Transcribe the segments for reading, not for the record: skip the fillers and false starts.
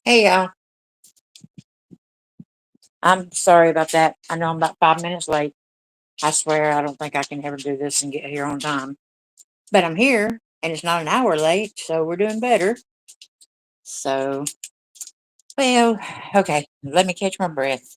Hey y'all, I'm sorry about that. I know I'm about 5 minutes late. I swear I don't think I can ever do this and get here on time. But I'm here and it's not an hour late, so we're doing better. So, well, okay, let me catch my breath.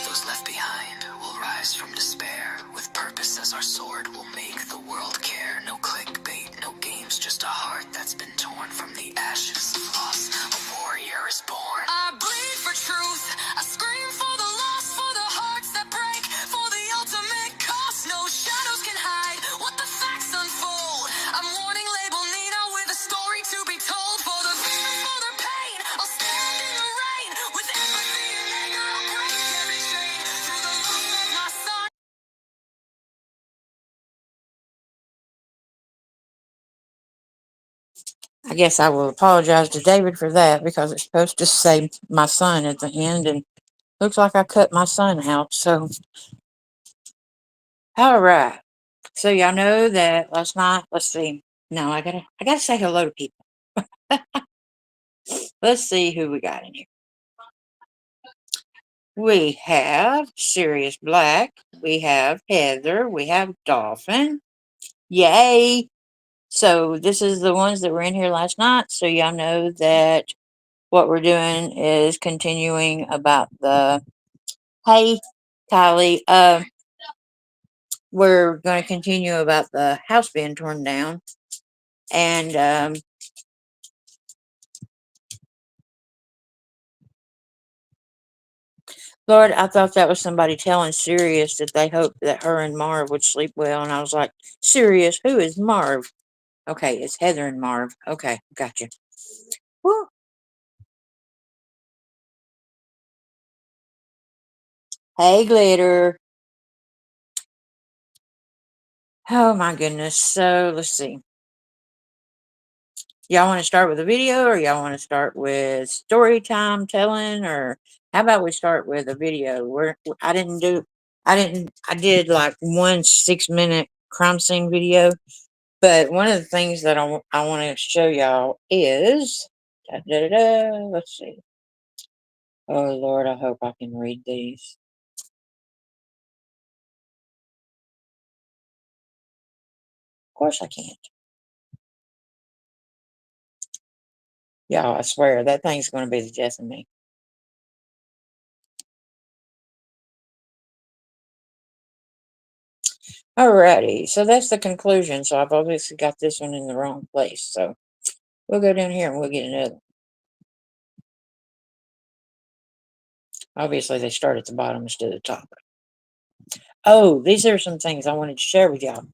Those left behind will rise from despair. With purpose as our sword, we'll make the world care. No clickbait, no games, just a heart that's been torn from the ashes of loss. A warrior is born. I bleed for truth. I scream for the lost, for the hearts that break, for the ultimate cost. No shadows can hide what the facts unfold. I'm warning label Nina with a story to be told. For the victims, for their pain, I'll stand in the rain. With empathy and anger, I'll break every chain. Through the loss of my son. I guess I will apologize to David for that because it's supposed to say my son at the end, and looks like I cut my son out. So, all right. So y'all know that last night. Let's see. No, I gotta say hello to people. Let's see who we got in here. We have Sirius Black. We have Heather. We have Dolphin. Yay! So this is the ones that were in here last night. So y'all know that what we're doing is continuing about the. Hey, Kylie. We're going to continue about the house being torn down, and Lord, I thought that was somebody telling Sirius that they hoped that her and Marv would sleep well, and I was like, Sirius, who is Marv? Okay, it's Heather and Marv. Okay, gotcha. Woo. Hey, Glitter. Oh my goodness. So let's see. Y'all want to start with a video, or y'all want to start with story time telling, or how about we start with a video? Where I did like one 6 minute crime scene video. But one of the things that I want to show y'all is, let's see. Oh Lord, I hope I can read these. Of course I can't. Y'all, I swear that thing's going to be the death of me. Alrighty, so that's the conclusion. So I've obviously got this one in the wrong place. So we'll go down here and we'll get another. Obviously, they start at the bottom instead of the top. Oh, these are some things I wanted to share with y'all.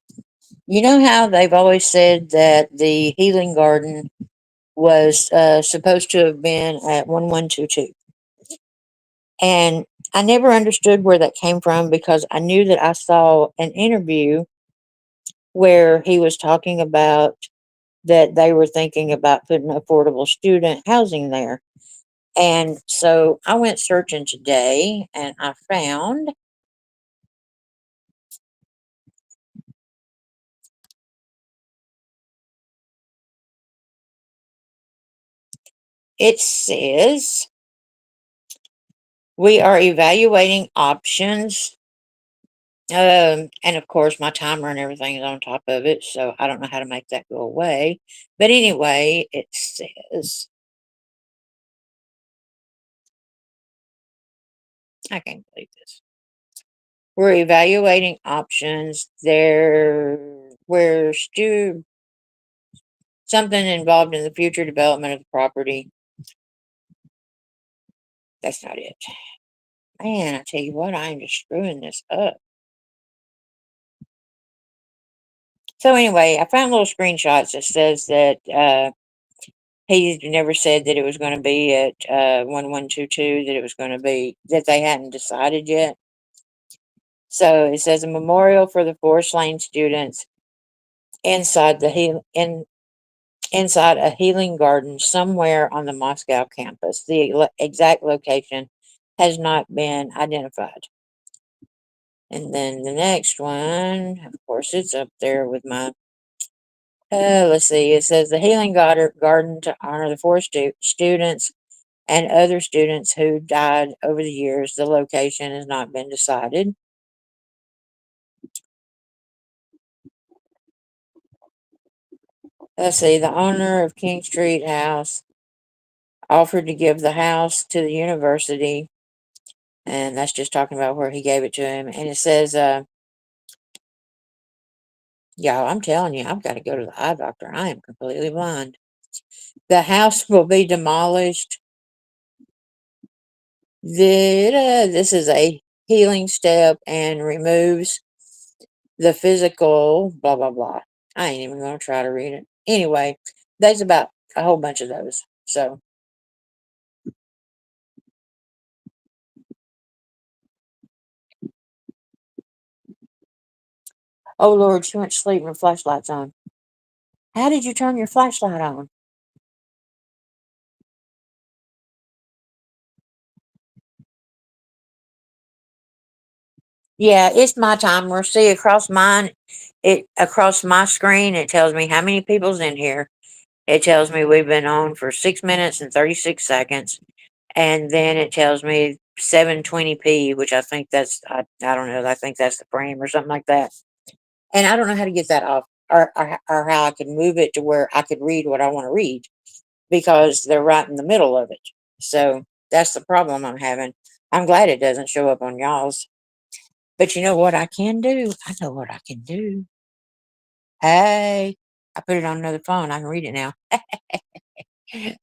You know how they've always said that the healing garden was supposed to have been at 1122. And I never understood where that came from because I knew that I saw an interview where he was talking about that they were thinking about putting affordable student housing there. And so I went searching today and I found it says we are evaluating options. And of course, my timer and everything is on top of it, so I don't know how to make that go away. But anyway, it says, I can't believe this. We're evaluating options. Where something involved in the future development of the property. That's not it. Man, I tell you what, I am just screwing this up. So anyway, I found little screenshots that says that he never said that it was going to be at 1122, that it was going to be, that they hadn't decided yet. So it says a memorial for the four slain students inside inside a healing garden somewhere on the Moscow campus. The exact location has not been identified. And then the next one, of course, it's up there with my. Let's see. It says the Healing Garden to honor the four students and other students who died over the years. The location has not been decided. Let's see. The owner of King Street House offered to give the house to the university, and that's just talking about where he gave it to him. And it says, y'all, I'm telling you, I've got to go to the eye doctor. I am completely blind. The house will be demolished. This is a healing step and removes the physical blah blah blah. I ain't even gonna try to read it. Anyway, there's about a whole bunch of those. So, oh Lord, she went to sleep and her flashlight's on. How did you turn your flashlight on? Yeah, it's my timer. See across my screen, it tells me how many people's in here. It tells me we've been on for 6 minutes and 36 seconds, and then it tells me 720p, which I think I don't know. I think that's the frame or something like that. And I don't know how to get that off, or how I could move it to where I could read what I want to read because they're right in the middle of it. So that's the problem I'm having. I'm glad it doesn't show up on y'all's. But you know what I can do? I know what I can do. Hey, I put it on another phone. I can read it now.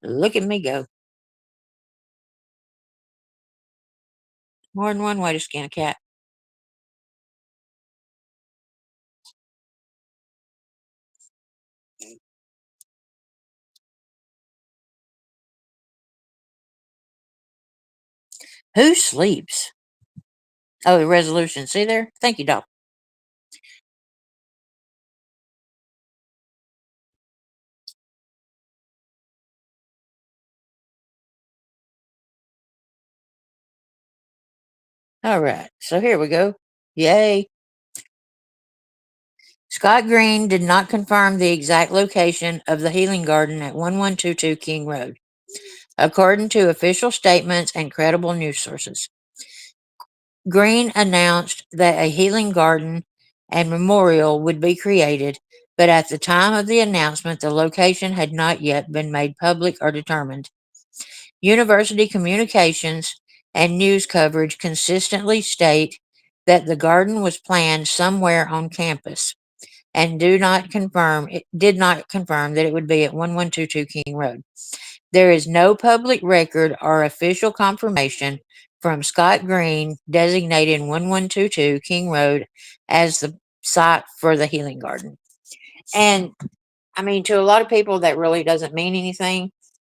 Look at me go. More than one way to skin a cat. Who sleeps? Oh, the resolution. See there? Thank you, Doc. All right. So here we go. Yay. Scott Green did not confirm the exact location of the healing garden at 1122 King Road, according to official statements and credible news sources. Green announced that a healing garden and memorial would be created, but at the time of the announcement, the location had not yet been made public or determined. University communications and news coverage consistently state that the garden was planned somewhere on campus and did not confirm that it would be at 1122 King Road. There is no public record or official confirmation from Scott Green designating 1122 King Road as the site for the healing garden. And I mean, to a lot of people, that really doesn't mean anything,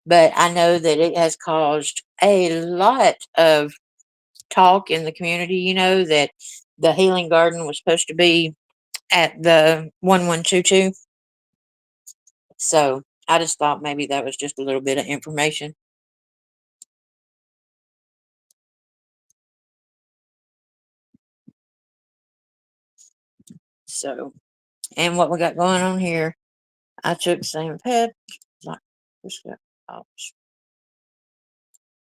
but I know that it has caused a lot of talk in the community, that the healing garden was supposed to be at the 1122. So I just thought maybe that was just a little bit of information. So, and what we got going on here, I took some pep. Like, oh,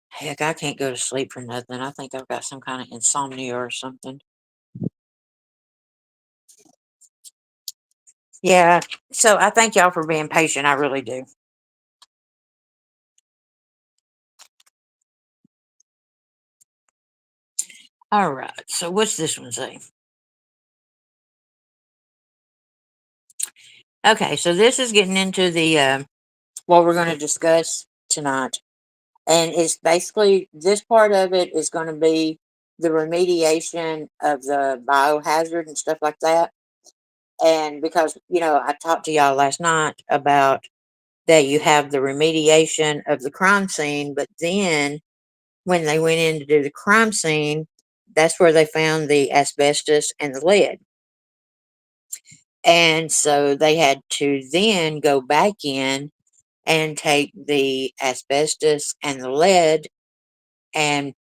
heck, I can't go to sleep for nothing. I think I've got some kind of insomnia or something. Yeah. So I thank y'all for being patient. I really do. All right. So what's this one say? Okay. So this is getting into the what we're going to discuss tonight, and it's basically this part of it is going to be the remediation of the biohazard and stuff like that. And because I talked to y'all last night about that you have the remediation of the crime scene, but then when they went in to do the crime scene, that's where they found the asbestos and the lead. And so they had to then go back in and take the asbestos and the lead and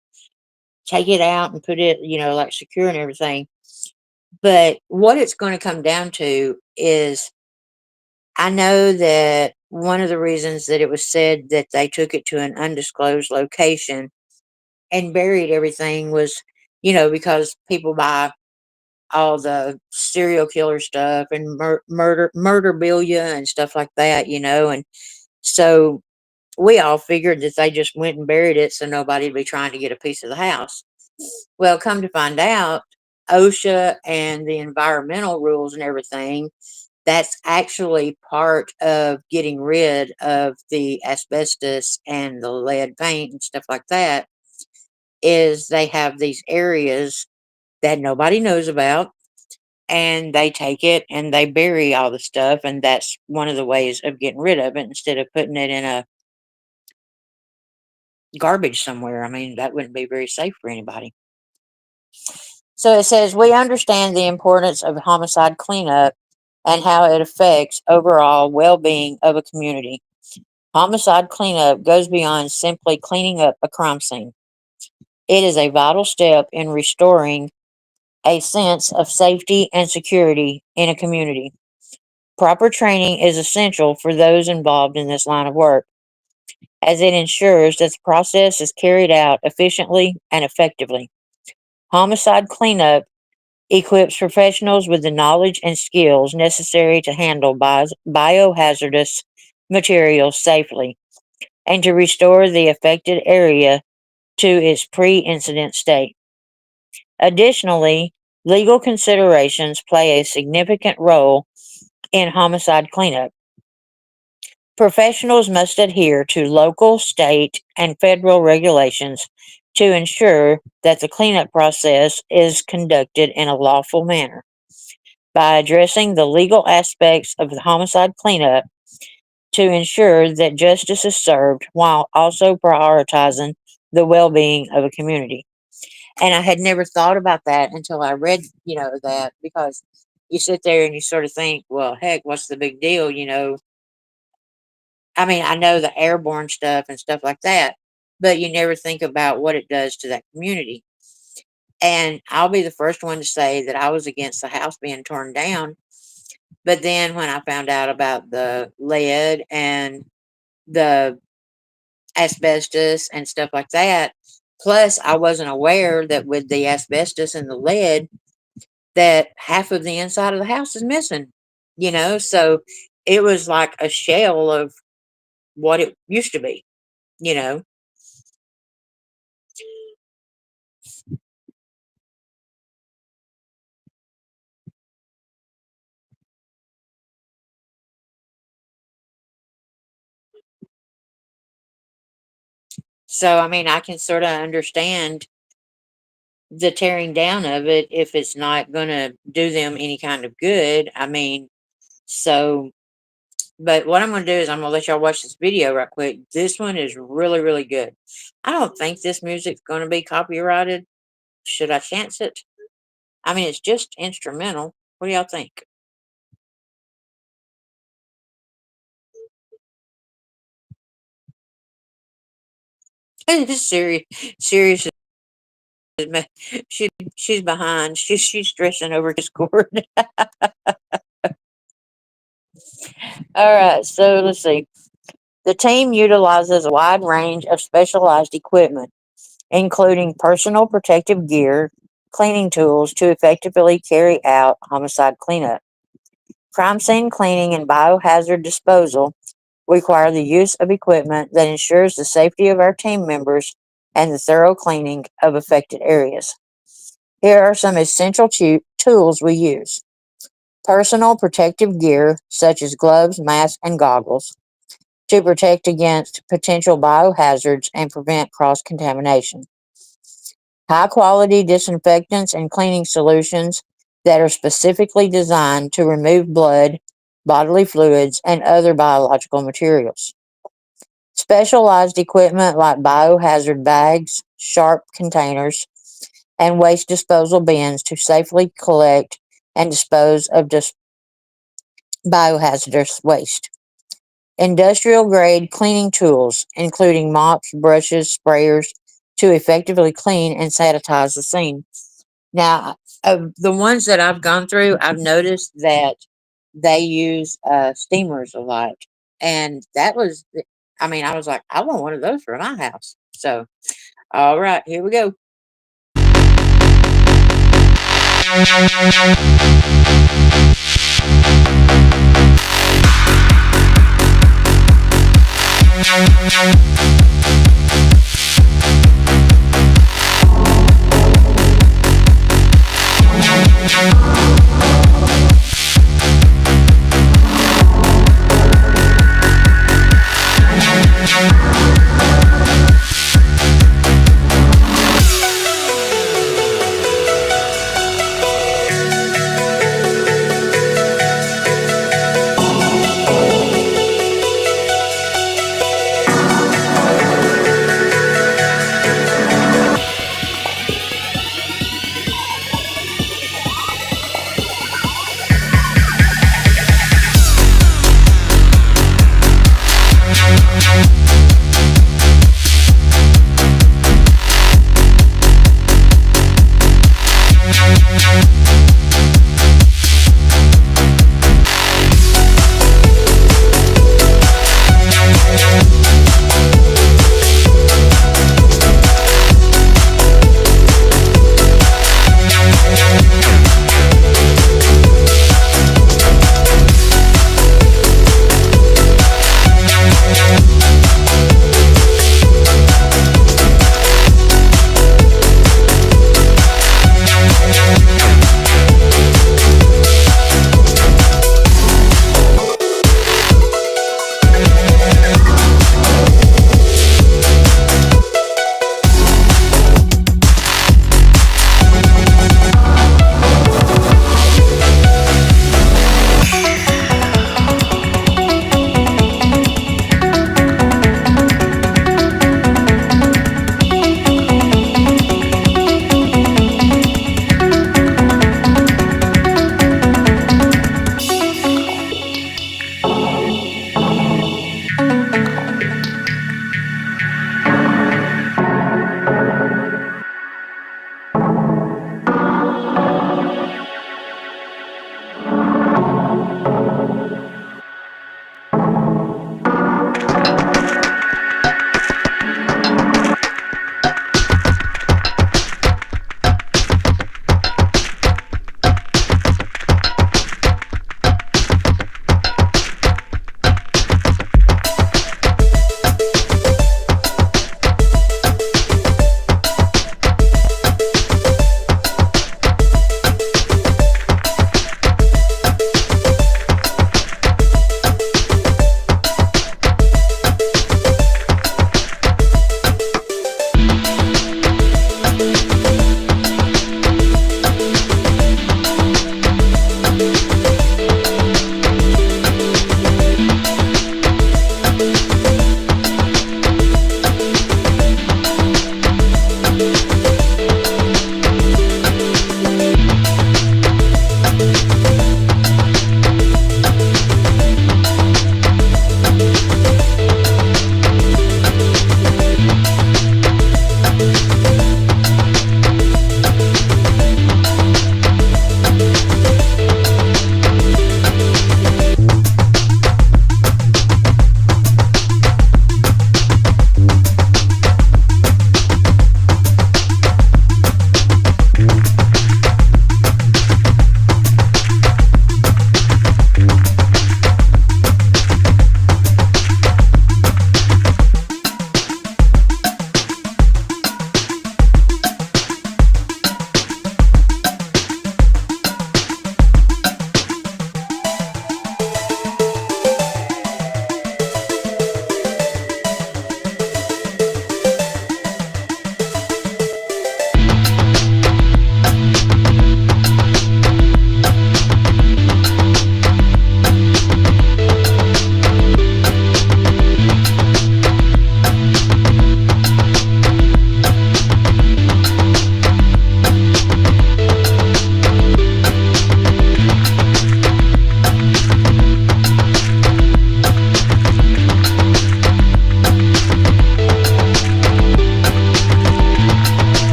take it out and put it, like secure and everything. But what it's going to come down to is I know that one of the reasons that it was said that they took it to an undisclosed location and buried everything was, because people buy all the serial killer stuff and murderabilia and stuff like that, and so we all figured that they just went and buried it so nobody'd be trying to get a piece of the house. Well, come to find out, OSHA and the environmental rules and everything, that's actually part of getting rid of the asbestos and the lead paint and stuff like that, is they have these areas that nobody knows about, and they take it and they bury all the stuff, and that's one of the ways of getting rid of it instead of putting it in a garbage somewhere. I mean, that wouldn't be very safe for anybody. So it says, we understand the importance of homicide cleanup and how it affects overall well-being of a community. Homicide cleanup goes beyond simply cleaning up a crime scene. It is a vital step in restoring a sense of safety and security in a community. Proper training is essential for those involved in this line of work, as it ensures that the process is carried out efficiently and effectively. Homicide cleanup equips professionals with the knowledge and skills necessary to handle biohazardous materials safely and to restore the affected area to its pre incident state. Additionally, legal considerations play a significant role in homicide cleanup. Professionals must adhere to local, state, and federal regulations to ensure that the cleanup process is conducted in a lawful manner. By addressing the legal aspects of the homicide cleanup to ensure that justice is served while also prioritizing the well being of a community. And I had never thought about that until I read, that, because you sit there and you sort of think, well, heck, what's the big deal? I mean, I know the airborne stuff and stuff like that, but you never think about what it does to that community. And I'll be the first one to say that I was against the house being torn down. But then when I found out about the lead and the asbestos and stuff like that, plus I wasn't aware that with the asbestos and the lead, that half of the inside of the house is missing, so it was like a shell of what it used to be, you know. So, I mean, I can sort of understand the tearing down of it if it's not going to do them any kind of good. I mean, so, but what I'm going to do is I'm going to let y'all watch this video right quick. This one is really, really good. I don't think this music's going to be copyrighted. Should I chance it? I mean, it's just instrumental. What do y'all think? Serious, serious. She she's behind. She's stressing over Discord. All right, so let's see. The team utilizes a wide range of specialized equipment, including personal protective gear, cleaning tools to effectively carry out homicide cleanup. Crime scene cleaning and biohazard disposal require the use of equipment that ensures the safety of our team members and the thorough cleaning of affected areas. Here are some essential tools we use: personal protective gear, such as gloves, masks, and goggles, to protect against potential biohazards and prevent cross contamination. High quality disinfectants and cleaning solutions that are specifically designed to remove blood, bodily fluids, and other biological materials. Specialized equipment like biohazard bags, sharp containers, and waste disposal bins to safely collect and dispose of biohazardous waste. Industrial grade cleaning tools, including mops, brushes, sprayers, to effectively clean and sanitize the scene. Now, of the ones that I've gone through, I've noticed that they use steamers a lot. And that was, I mean, I was like, I want one of those for my house. So, all right, here we go.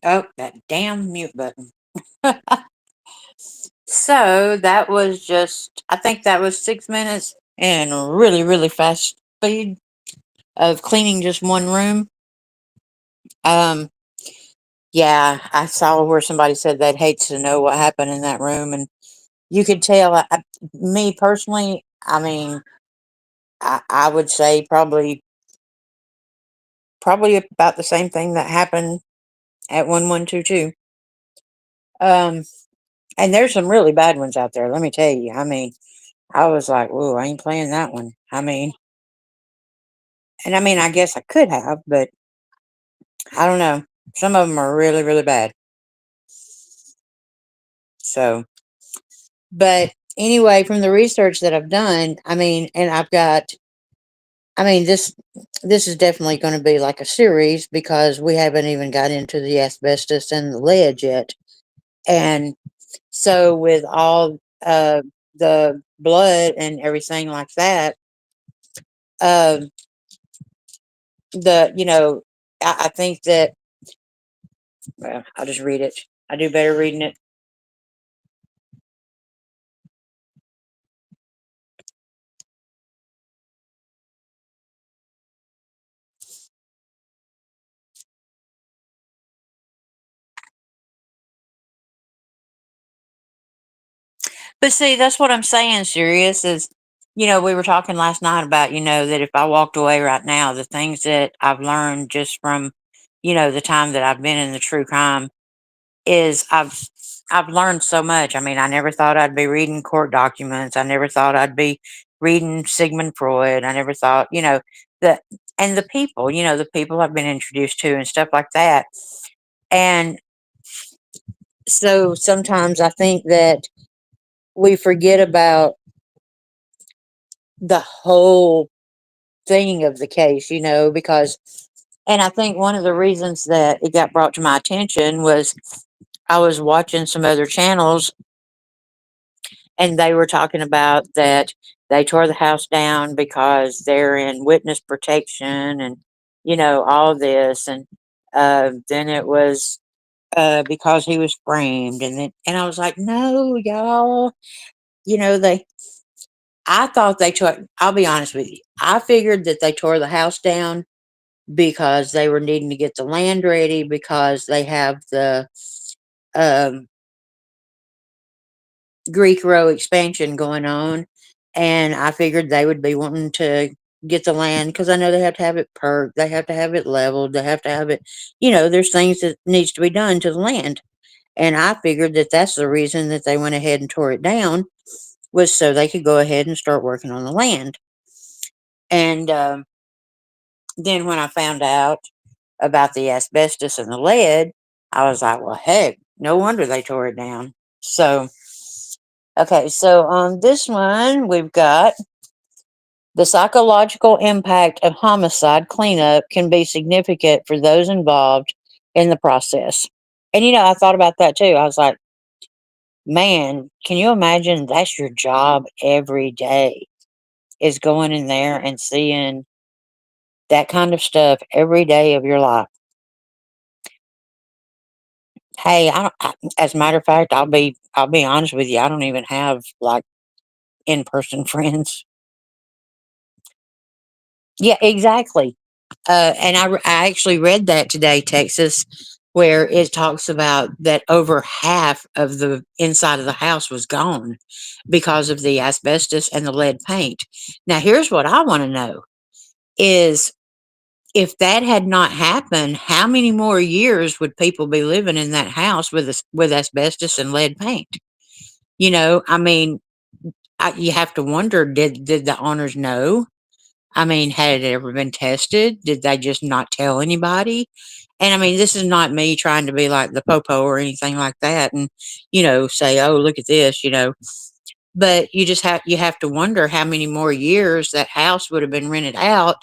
Oh, that damn mute button. So that was just, I think that was 6 minutes and really, really fast speed of cleaning just one room. Um, yeah, I saw where somebody said they'd hate to know what happened in that room, and you could tell. Me personally, I mean, I would say probably about the same thing that happened at 1122. Um, and there's some really bad ones out there. Let me tell you. I mean, I was like, "Ooh, I ain't playing that one." I mean, I guess I could have, but I don't know. Some of them are really, really bad. So, but anyway, from the research that I've done, I mean, and I've got, I mean, this is definitely going to be like a series because we haven't even got into the asbestos and the lead yet. And so, with all the blood and everything like that, um, I think that, well, I'll just read it. I do better reading it. But see, that's what I'm saying, serious is, we were talking last night about, that if I walked away right now, the things that I've learned just from, the time that I've been in the true crime is I've learned so much. I mean, I never thought I'd be reading court documents. I never thought I'd be reading Sigmund Freud. I never thought, that and the people I've been introduced to and stuff like that. And so sometimes I think that we forget about the whole thing of the case, because, and I think one of the reasons that it got brought to my attention was I was watching some other channels and they were talking about that they tore the house down because they're in witness protection and, all this. And then it was because he was framed. And I was like, no, y'all, they, I thought they tore, I'll be honest with you. I figured that they tore the house down because they were needing to get the land ready because they have the um, Greek row expansion going on. And I figured they would be wanting to get the land because I know they have to have it perked, they have to have it leveled, they have to have it, there's things that needs to be done to the land. And I figured that that's the reason that they went ahead and tore it down was so they could go ahead and start working on the land. And then when I found out about the asbestos and the lead, I was like, well, heck, no wonder they tore it down. So, okay, so on this one, we've got the psychological impact of homicide cleanup can be significant for those involved in the process. And, I thought about that too. I was like, man, can you imagine that's your job every day is going in there and seeing that kind of stuff every day of your life? Hey, as a matter of fact, I'll be honest with you. I don't even have like in person friends. Yeah, exactly. I actually read that today, Texas, where it talks about that over half of the inside of the house was gone because of the asbestos and the lead paint. Now, here's what I want to know is if that had not happened, how many more years would people be living in that house with asbestos and lead paint? I mean, you have to wonder, did the owners know? I mean, had it ever been tested? Did they just not tell anybody? And I mean, this is not me trying to be like the popo or anything like that and, say, "Oh, look at this," but you have to wonder how many more years that house would have been rented out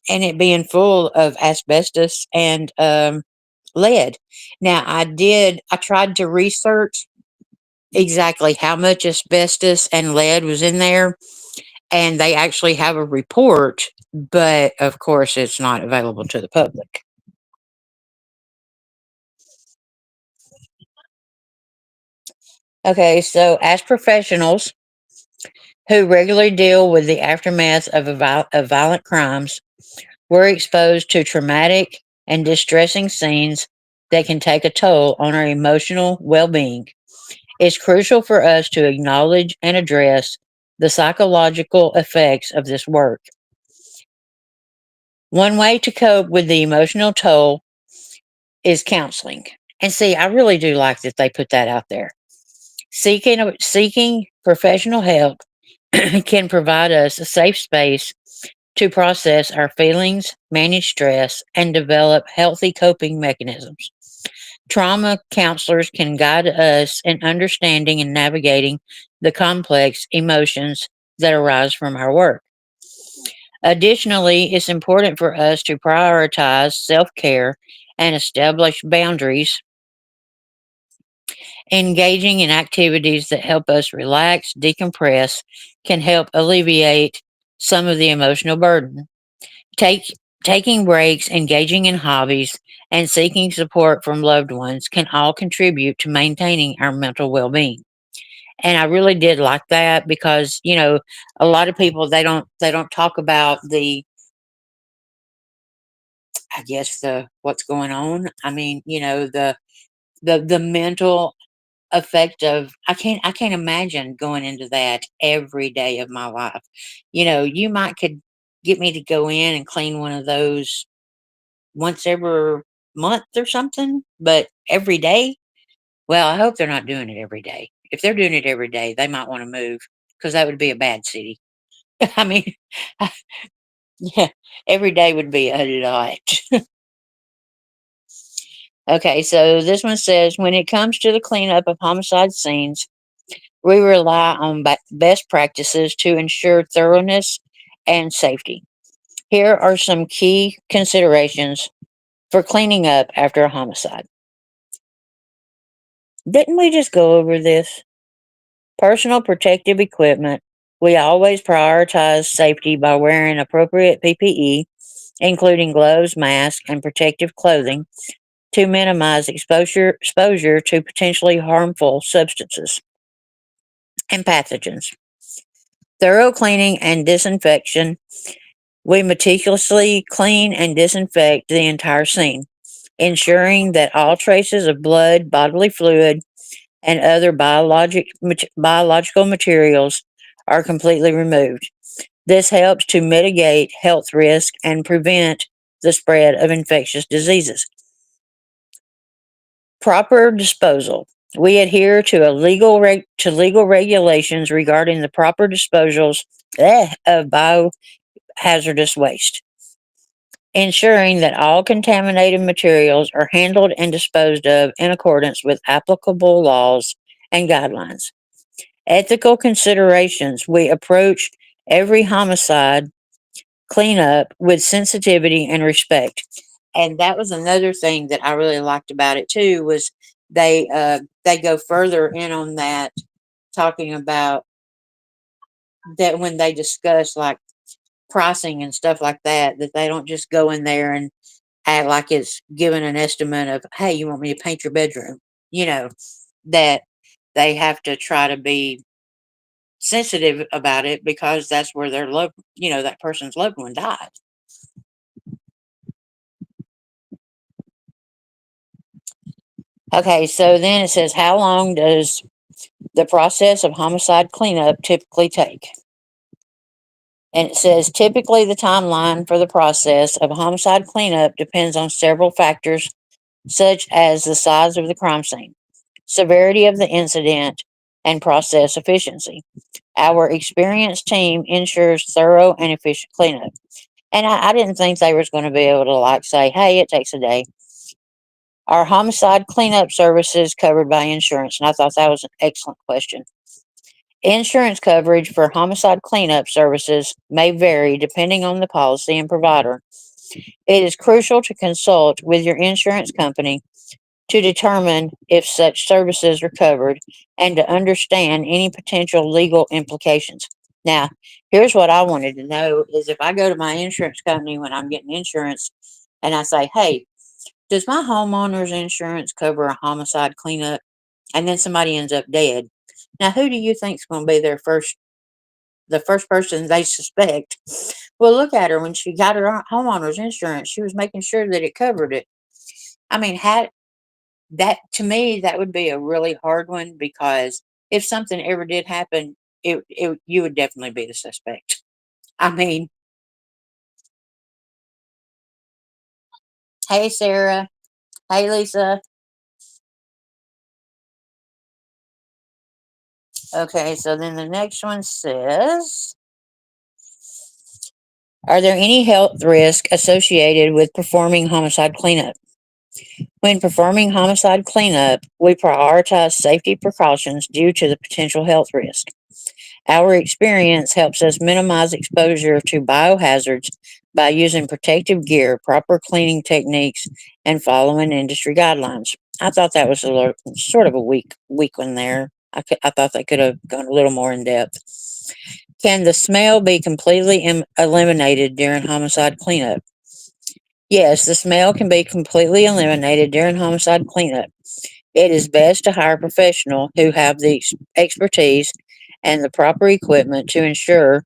and it being full of asbestos and lead. Now, I tried to research exactly how much asbestos and lead was in there, and they actually have a report, but of course, it's not available to the public. Okay, so as professionals who regularly deal with the aftermath of violent crimes, we're exposed to traumatic and distressing scenes that can take a toll on our emotional well being. It's crucial for us to acknowledge and address the psychological effects of this work. One way to cope with the emotional toll is counseling. And see, I really do like that they put that out there. Seeking professional help can provide us a safe space to process our feelings, manage stress, and develop healthy coping mechanisms. Trauma counselors can guide us in understanding and navigating the complex emotions that arise from our work. Additionally, it's important for us to prioritize self care and establish boundaries. Engaging in activities that help us relax, decompress, can help alleviate some of the emotional burden. Take, Taking breaks, engaging in hobbies, and seeking support from loved ones can all contribute to maintaining our mental well being. And I really did like that because, a lot of people they don't talk about I guess the what's going on. I mean, the mental effect of I can't imagine going into that every day of my life. You might could get me to go in and clean one of those once every month or something, but every day? Well, I hope they're not doing it every day. If they're doing it every day, they might want to move because that would be a bad city. I mean, yeah, every day would be a lot. Okay, so this one says when it comes to the cleanup of homicide scenes, we rely on best practices to ensure thoroughness and safety. Here are some key considerations for cleaning up after a homicide. Didn't we just go over this? Personal protective equipment. We always prioritize safety by wearing appropriate PPE, including gloves, masks, and protective clothing to minimize exposure to potentially harmful substances and pathogens. Thorough cleaning and disinfection. We meticulously clean and disinfect the entire scene, ensuring that all traces of blood, bodily fluid, and other biological materials are completely removed. This helps to mitigate health risk and prevent the spread of infectious diseases. Proper disposal. We adhere to legal regulations regarding the proper disposals of biohazardous waste, ensuring that all contaminated materials are handled and disposed of in accordance with applicable laws and guidelines. Ethical considerations. We approach every homicide cleanup with sensitivity and respect. And that was another thing that I really liked about it too was they go further in on that, talking about that when they discuss like pricing and stuff like that, that they don't just go in there and act like it's giving an estimate of, hey, you want me to paint your bedroom? You know, that they have to try to be sensitive about it because that's where their that person's loved one died. Okay, so then it says, how long does the process of homicide cleanup typically take? And it says, typically the timeline for the process of homicide cleanup depends on several factors, such as the size of the crime scene, severity of the incident, and process efficiency. Our experienced team ensures thorough and efficient cleanup. And I didn't think they was going to be able to say, hey, it takes a day. Are homicide cleanup services covered by insurance? And I thought that was an excellent question. Insurance coverage for homicide cleanup services may vary depending on the policy and provider. It is crucial to consult with your insurance company to determine if such services are covered and to understand any potential legal implications. Now, here's what I wanted to know is if I go to my insurance company when I'm getting insurance and I say, hey, does my homeowner's insurance cover a homicide cleanup? And then somebody ends up dead. Now, who do you think is going to be the first person they suspect? Well, look at her when she got her homeowner's insurance. She was making sure that it covered it. I mean, that to me, that would be a really hard one because if something ever did happen, you would definitely be the suspect. I mean, hey, Sarah. Hey, Lisa. Okay, so then the next one says, are there any health risks associated with performing homicide cleanup? When performing homicide cleanup, we prioritize safety precautions due to the potential health risk. Our experience helps us minimize exposure to biohazards by using protective gear, proper cleaning techniques, and following industry guidelines. I thought that was sort of a weak one there. I thought they could have gone a little more in depth. Can the smell be completely eliminated during homicide cleanup? Yes, the smell can be completely eliminated during homicide cleanup. It is best to hire a professional who have the expertise and the proper equipment to ensure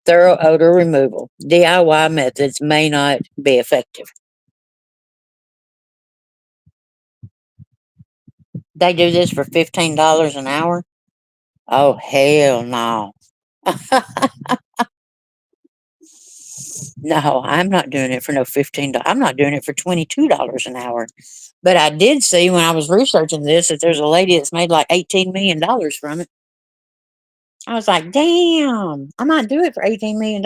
thorough odor removal. DIY methods may not be effective. They do this for $15 an hour? Oh, hell no. No, I'm not doing it for no $15. I'm not doing it for $22 an hour. But I did see when I was researching this that there's a lady that's made like $18 million from it. I was like, damn, I might do it for $18 million.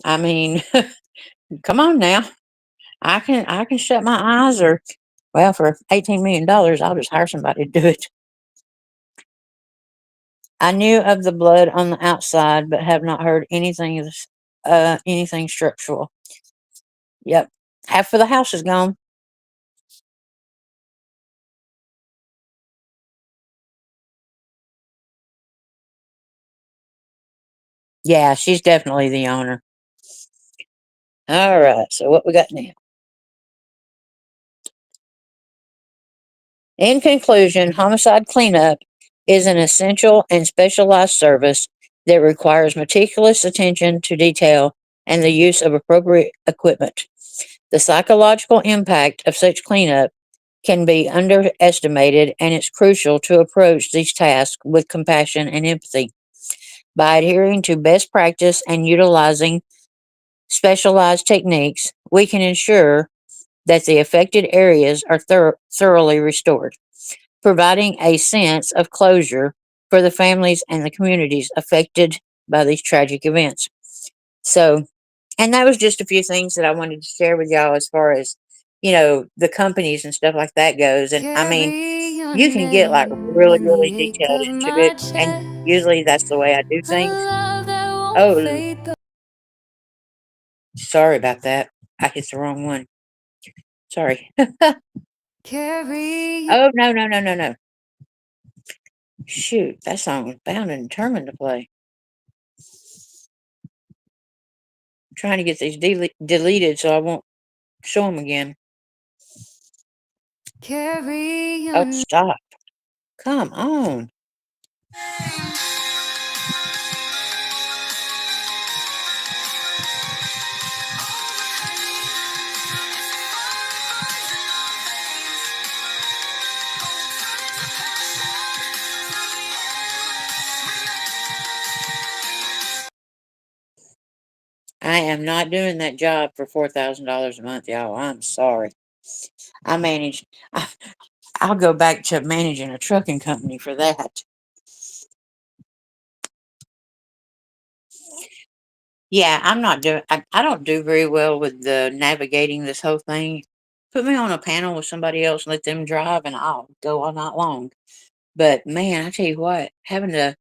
I mean, come on now. I can shut my eyes or well, for $18 million, I'll just hire somebody to do it. I knew of the blood on the outside, but have not heard anything structural. Yep. Half of the house is gone. Yeah, she's definitely the owner. All right. So what we got now? In conclusion, homicide cleanup is an essential and specialized service that requires meticulous attention to detail and the use of appropriate equipment. The psychological impact of such cleanup can be underestimated, and it's crucial to approach these tasks with compassion and empathy. By adhering to best practice and utilizing specialized techniques, we can ensure that the affected areas are thoroughly restored, providing a sense of closure for the families and the communities affected by these tragic events. So, and that was just a few things that I wanted to share with y'all as far as, the companies and stuff like that goes. And I mean, Carry your you can get like really, really name detailed of into it. my And chest, usually that's the way I do a things. love that won't Oh, fade. sorry about that. I hit the wrong one. Sorry. Carry your Oh, no, no, no, no, no. Shoot, that song was bound and determined to play. I'm trying to get these deleted so I won't show them again. Carry Oh, on. stop. Come on. I am not doing that job for $4,000 a month, y'all. I'm sorry. I manage. I'll go back to managing a trucking company for that. Yeah, I'm not doing. I don't do very well with the navigating this whole thing. Put me on a panel with somebody else, let them drive, and I'll go all night long. But man, I tell you what, having to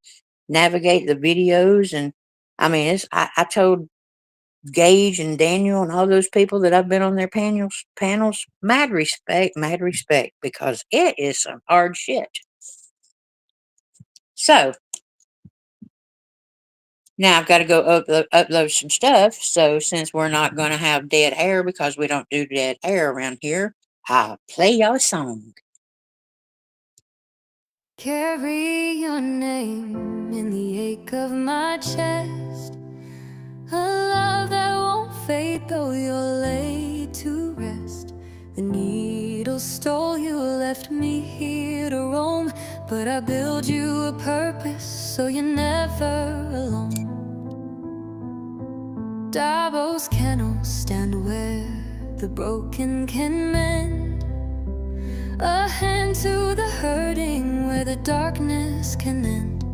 navigate the videos and I mean, I told Gage and Daniel and all those people that I've been on their panels, mad respect, because it is some hard shit. So now I've got to go upload some stuff. So since we're not going to have dead air because we don't do dead air around here, I'll play y'all a song. Carry your name in the ache of my chest. A love that won't fade though you're laid to rest. The needle stole you, left me here to roam. But I build you a purpose so you're never alone. Davos kennels stand where the broken can mend. A hand to the hurting where the darkness can end.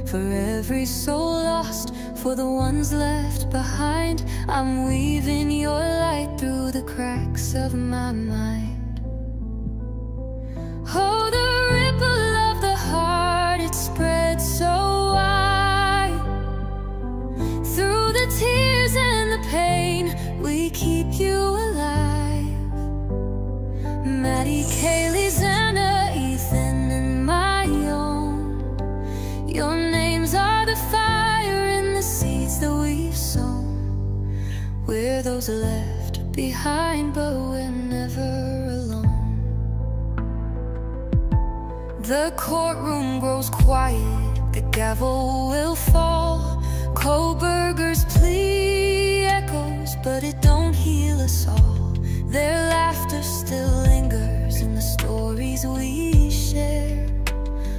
For every soul lost, for the ones left behind, I'm weaving your light through the cracks of my mind. Oh, the ripple of the heart, it spreads so wide. Through the tears and the pain, we keep you alive. Maddie, Kaylee, Xana, Ethan, and my own. Your names are the fire and the seeds that we've sown. We're those left behind, but we're never alone. The courtroom grows quiet, the gavel will fall. Kohlberger's plea echoes, but it don't heal us all. Their laughter still lingers in the stories we share.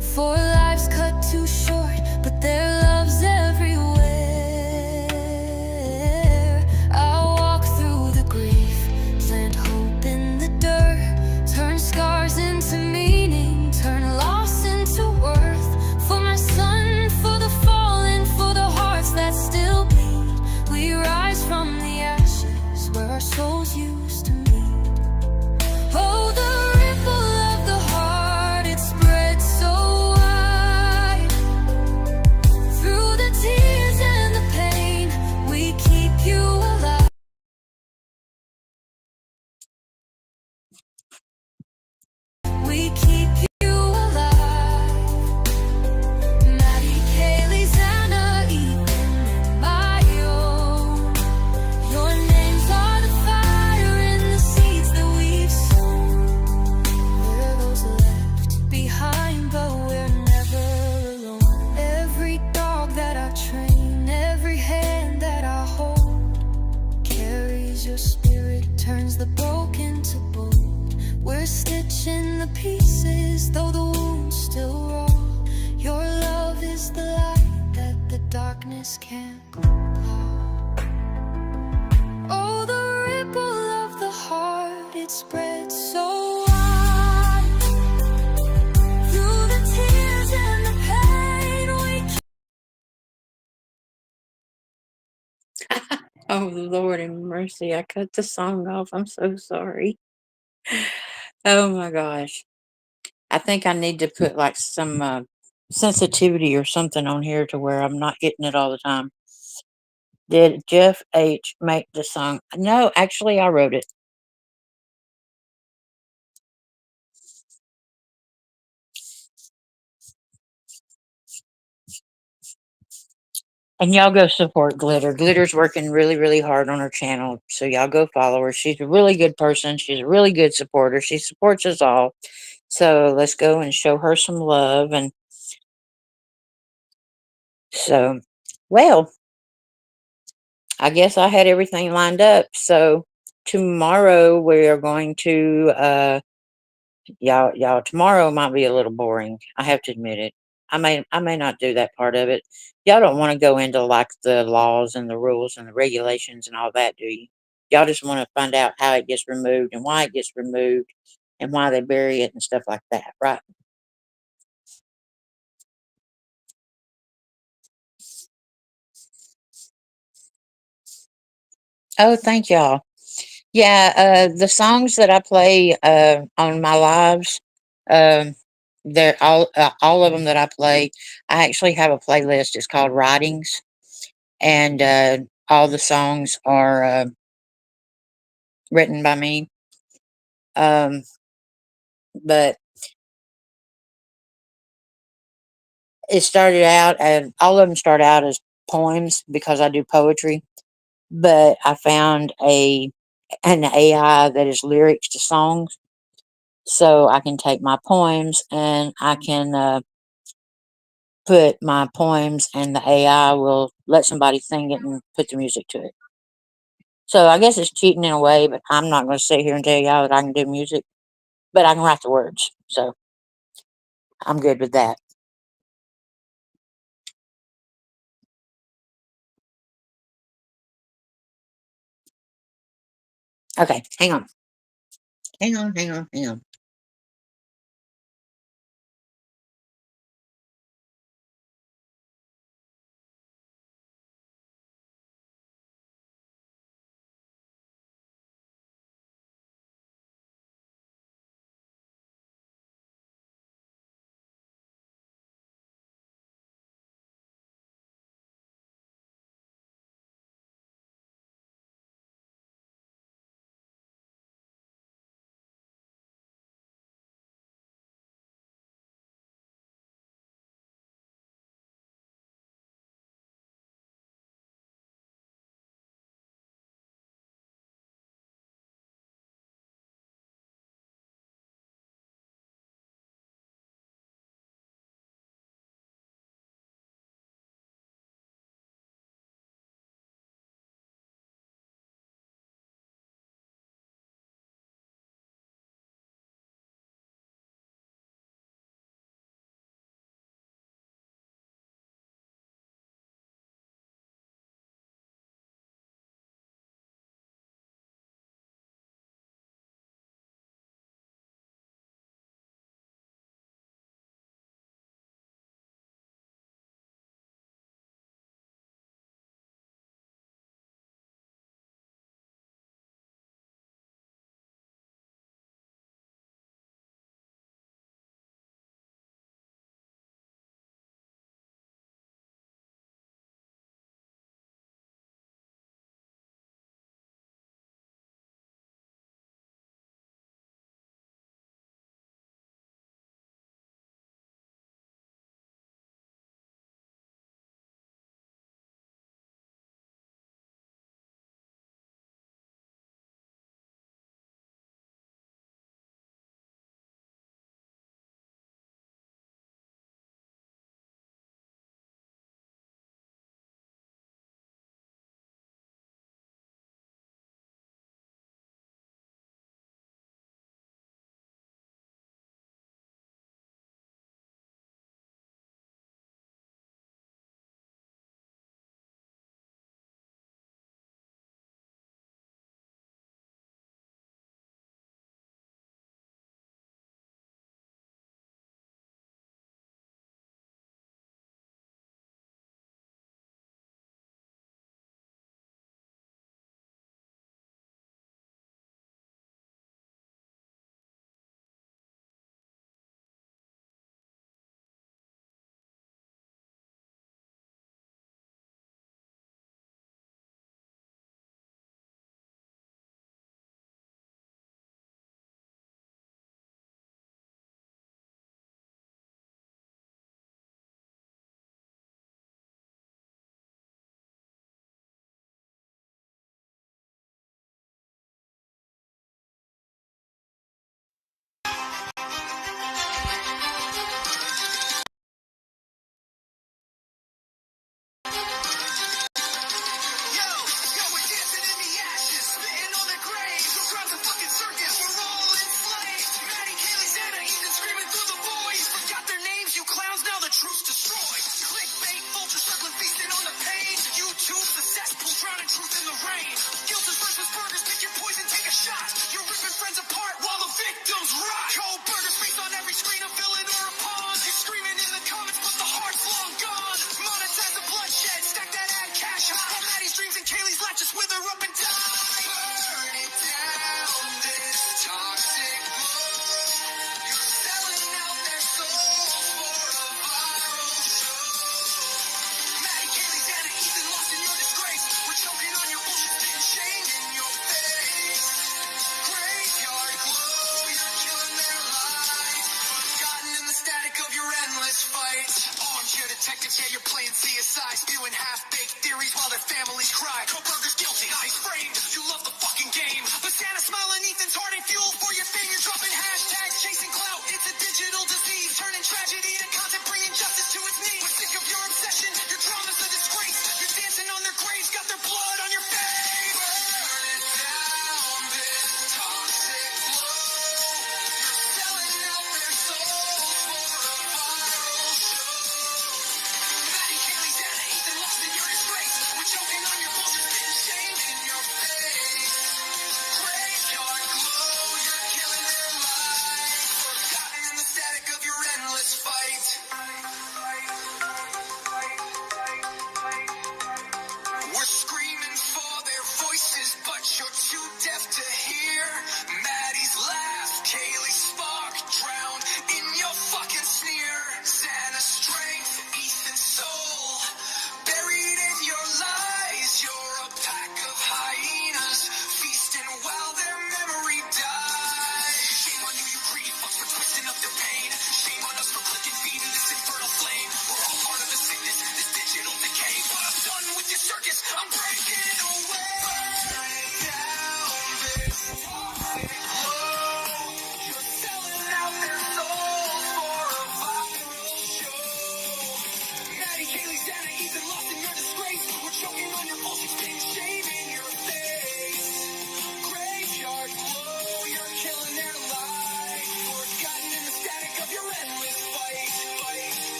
For lives cut too short, but their love's everywhere. I'll walk through the grief, plant hope in the dirt, turn scars into meaning, turn loss into worth. For my son, for the fallen, for the hearts that still bleed, we rise from the ashes where our souls used to meet. Oh, the ripple of the heart, it spreads so wide. Through the tears and the pain, we keep you alive. We keep you alive. Maddie, Kaylee, Xana, Ethan, and my own. Your names are the fire and the seeds that we've sown. We're those left behind, but we're never alone. Every dog that I train, every hand that I hold, carries your spirit, turns the broken to bold. We're stitching the pieces, though the wounds still raw. Your love is the light that the darkness can't claw. Oh, the ripple of the heart, it spreads so wide. Through the tears and the pain, Oh, Lord have mercy. I cut the song off. I'm so sorry. Oh my gosh. I think I need to put like some sensitivity or something on here to where I'm not getting it all the time. Did Jeff H. make the song? No, actually, I wrote it. And y'all go support Glitter. Glitter's working really, really hard on her channel. So y'all go follow her. She's a really good person. She's a really good supporter. She supports us all. So let's go and show her some love. And so, well, I guess I had everything lined up. So tomorrow we are going to y'all tomorrow might be a little boring. I have to admit it. I may not do that part of it. Y'all don't want to go into like the laws and the rules and the regulations and all that, do you? Y'all just want to find out how it gets removed and why it gets removed and why they bury it and stuff like that, right? Oh, thank y'all. Yeah, the songs that I play on my lives, um, they're all of them that I play. I actually have a playlist. It's called Writings, and all the songs are written by me. Um, but it started out, and all of them start out as poems because I do poetry. But I found an AI that is lyrics to songs, so I can take my poems and I can put my poems, and the AI will let somebody sing it and put the music to it. So I guess it's cheating in a way, but I'm not going to sit here and tell y'all that I can do music, but I can write the words. So I'm good with that. Okay, hang on. Hang on.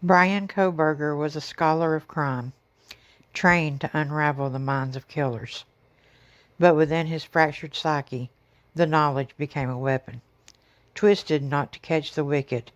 Brian Kohberger was a scholar of crime, trained to unravel the minds of killers. But within his fractured psyche, the knowledge became a weapon, twisted not to catch the wicked.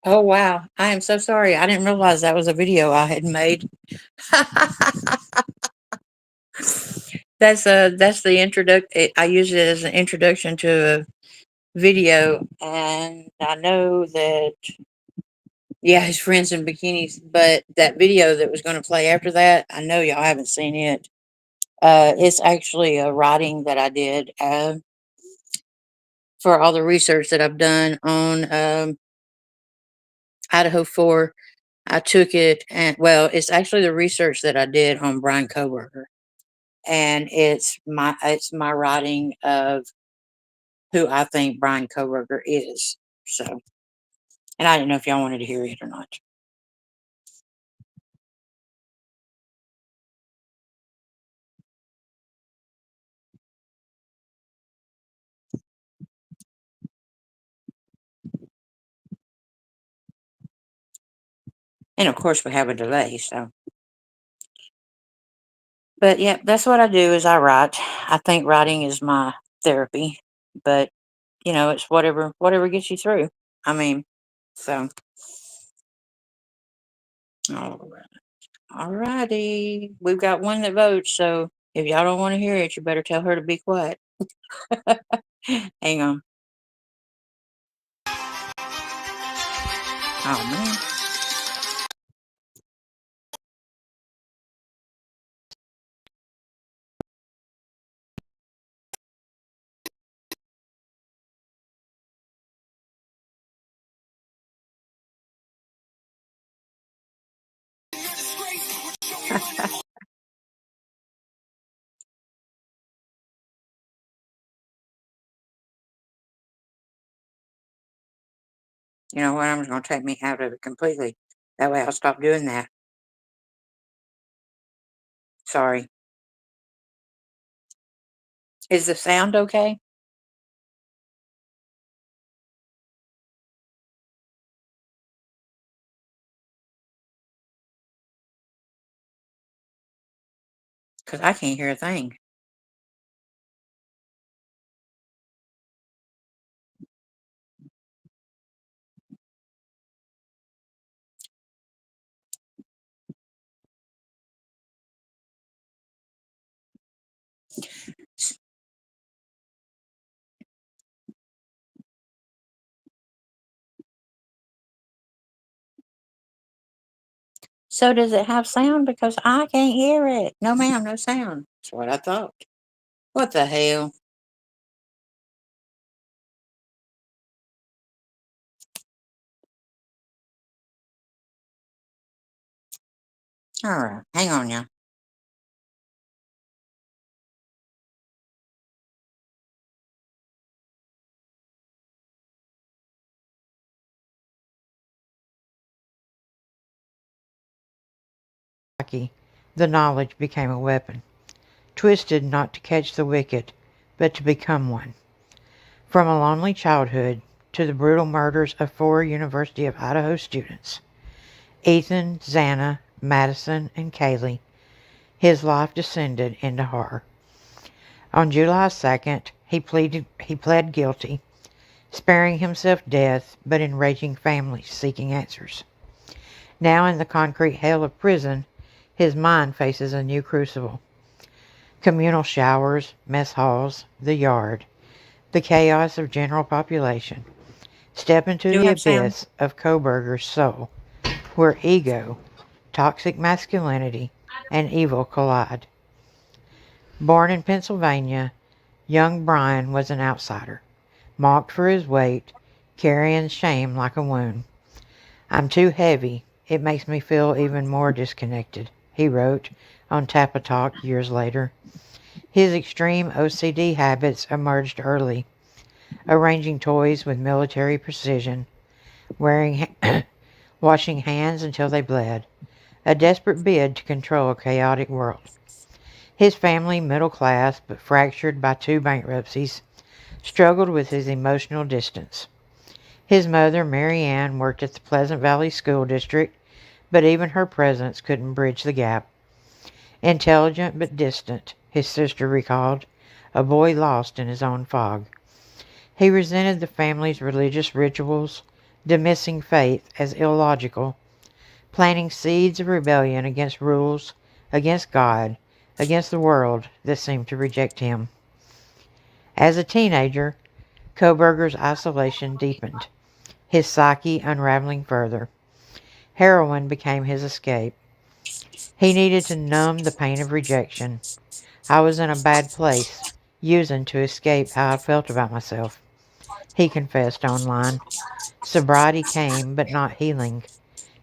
Oh, wow. I am so sorry. I didn't realize that was a video I had made. That's the introduction. I use it as an introduction to a video, and I know that, yeah, his friends in bikinis, but that video that was going to play after that, I know y'all haven't seen it. It's actually a writing that I did for all the research that I've done on Idaho 4. I took it, and well, it's actually the research that I did on Brian Kohberger, and it's my writing of who I think Brian Kohberger is. So, and I didn't know if y'all wanted to hear it or not. And of course, we have a delay. So, but yeah, that's what I do is I write. I think writing is my therapy, but it's whatever gets you through. I mean, so all righty, we've got one that votes. So if y'all don't want to hear it, you better tell her to be quiet. Hang on. Oh man. You know what? I'm just going to take me out of it completely. That way I'll stop doing that. Sorry. Is the sound okay? Because I can't hear a thing. So does it have sound? Because I can't hear it. No, ma'am, no sound. That's what I thought. What the hell? All right, hang on now. The knowledge became a weapon, twisted not to catch the wicked, but to become one. From a lonely childhood to the brutal murders of 4 University of Idaho students, Ethan, Xana, Madison, and Kaylee, his life descended into horror. On July 2nd, he pled guilty, sparing himself death but enraging families seeking answers. Now in the concrete hell of prison, his mind faces a new crucible. Communal showers, mess halls, the yard, the chaos of general population. Step into the abyss of Kohberger's soul, where ego, toxic masculinity, and evil collide. Born in Pennsylvania, young Brian was an outsider, mocked for his weight, carrying shame like a wound. "I'm too heavy. It makes me feel even more disconnected," he wrote on Tapatalk years later. His extreme OCD habits emerged early. arranging toys with military precision, washing hands until they bled, a desperate bid to control a chaotic world. His family, middle class but fractured by 2 bankruptcies, struggled with his emotional distance. His mother, Mary Ann, worked at the Pleasant Valley School District, but even her presence couldn't bridge the gap. Intelligent but distant, his sister recalled, a boy lost in his own fog. He resented the family's religious rituals, dismissing faith as illogical, planting seeds of rebellion against rules, against God, against the world that seemed to reject him. As a teenager, Kohberger's isolation deepened, his psyche unraveling further. Heroin became his escape. He needed to numb the pain of rejection. I was in a bad place, using to escape how I felt about myself, he confessed online. Sobriety came, but not healing.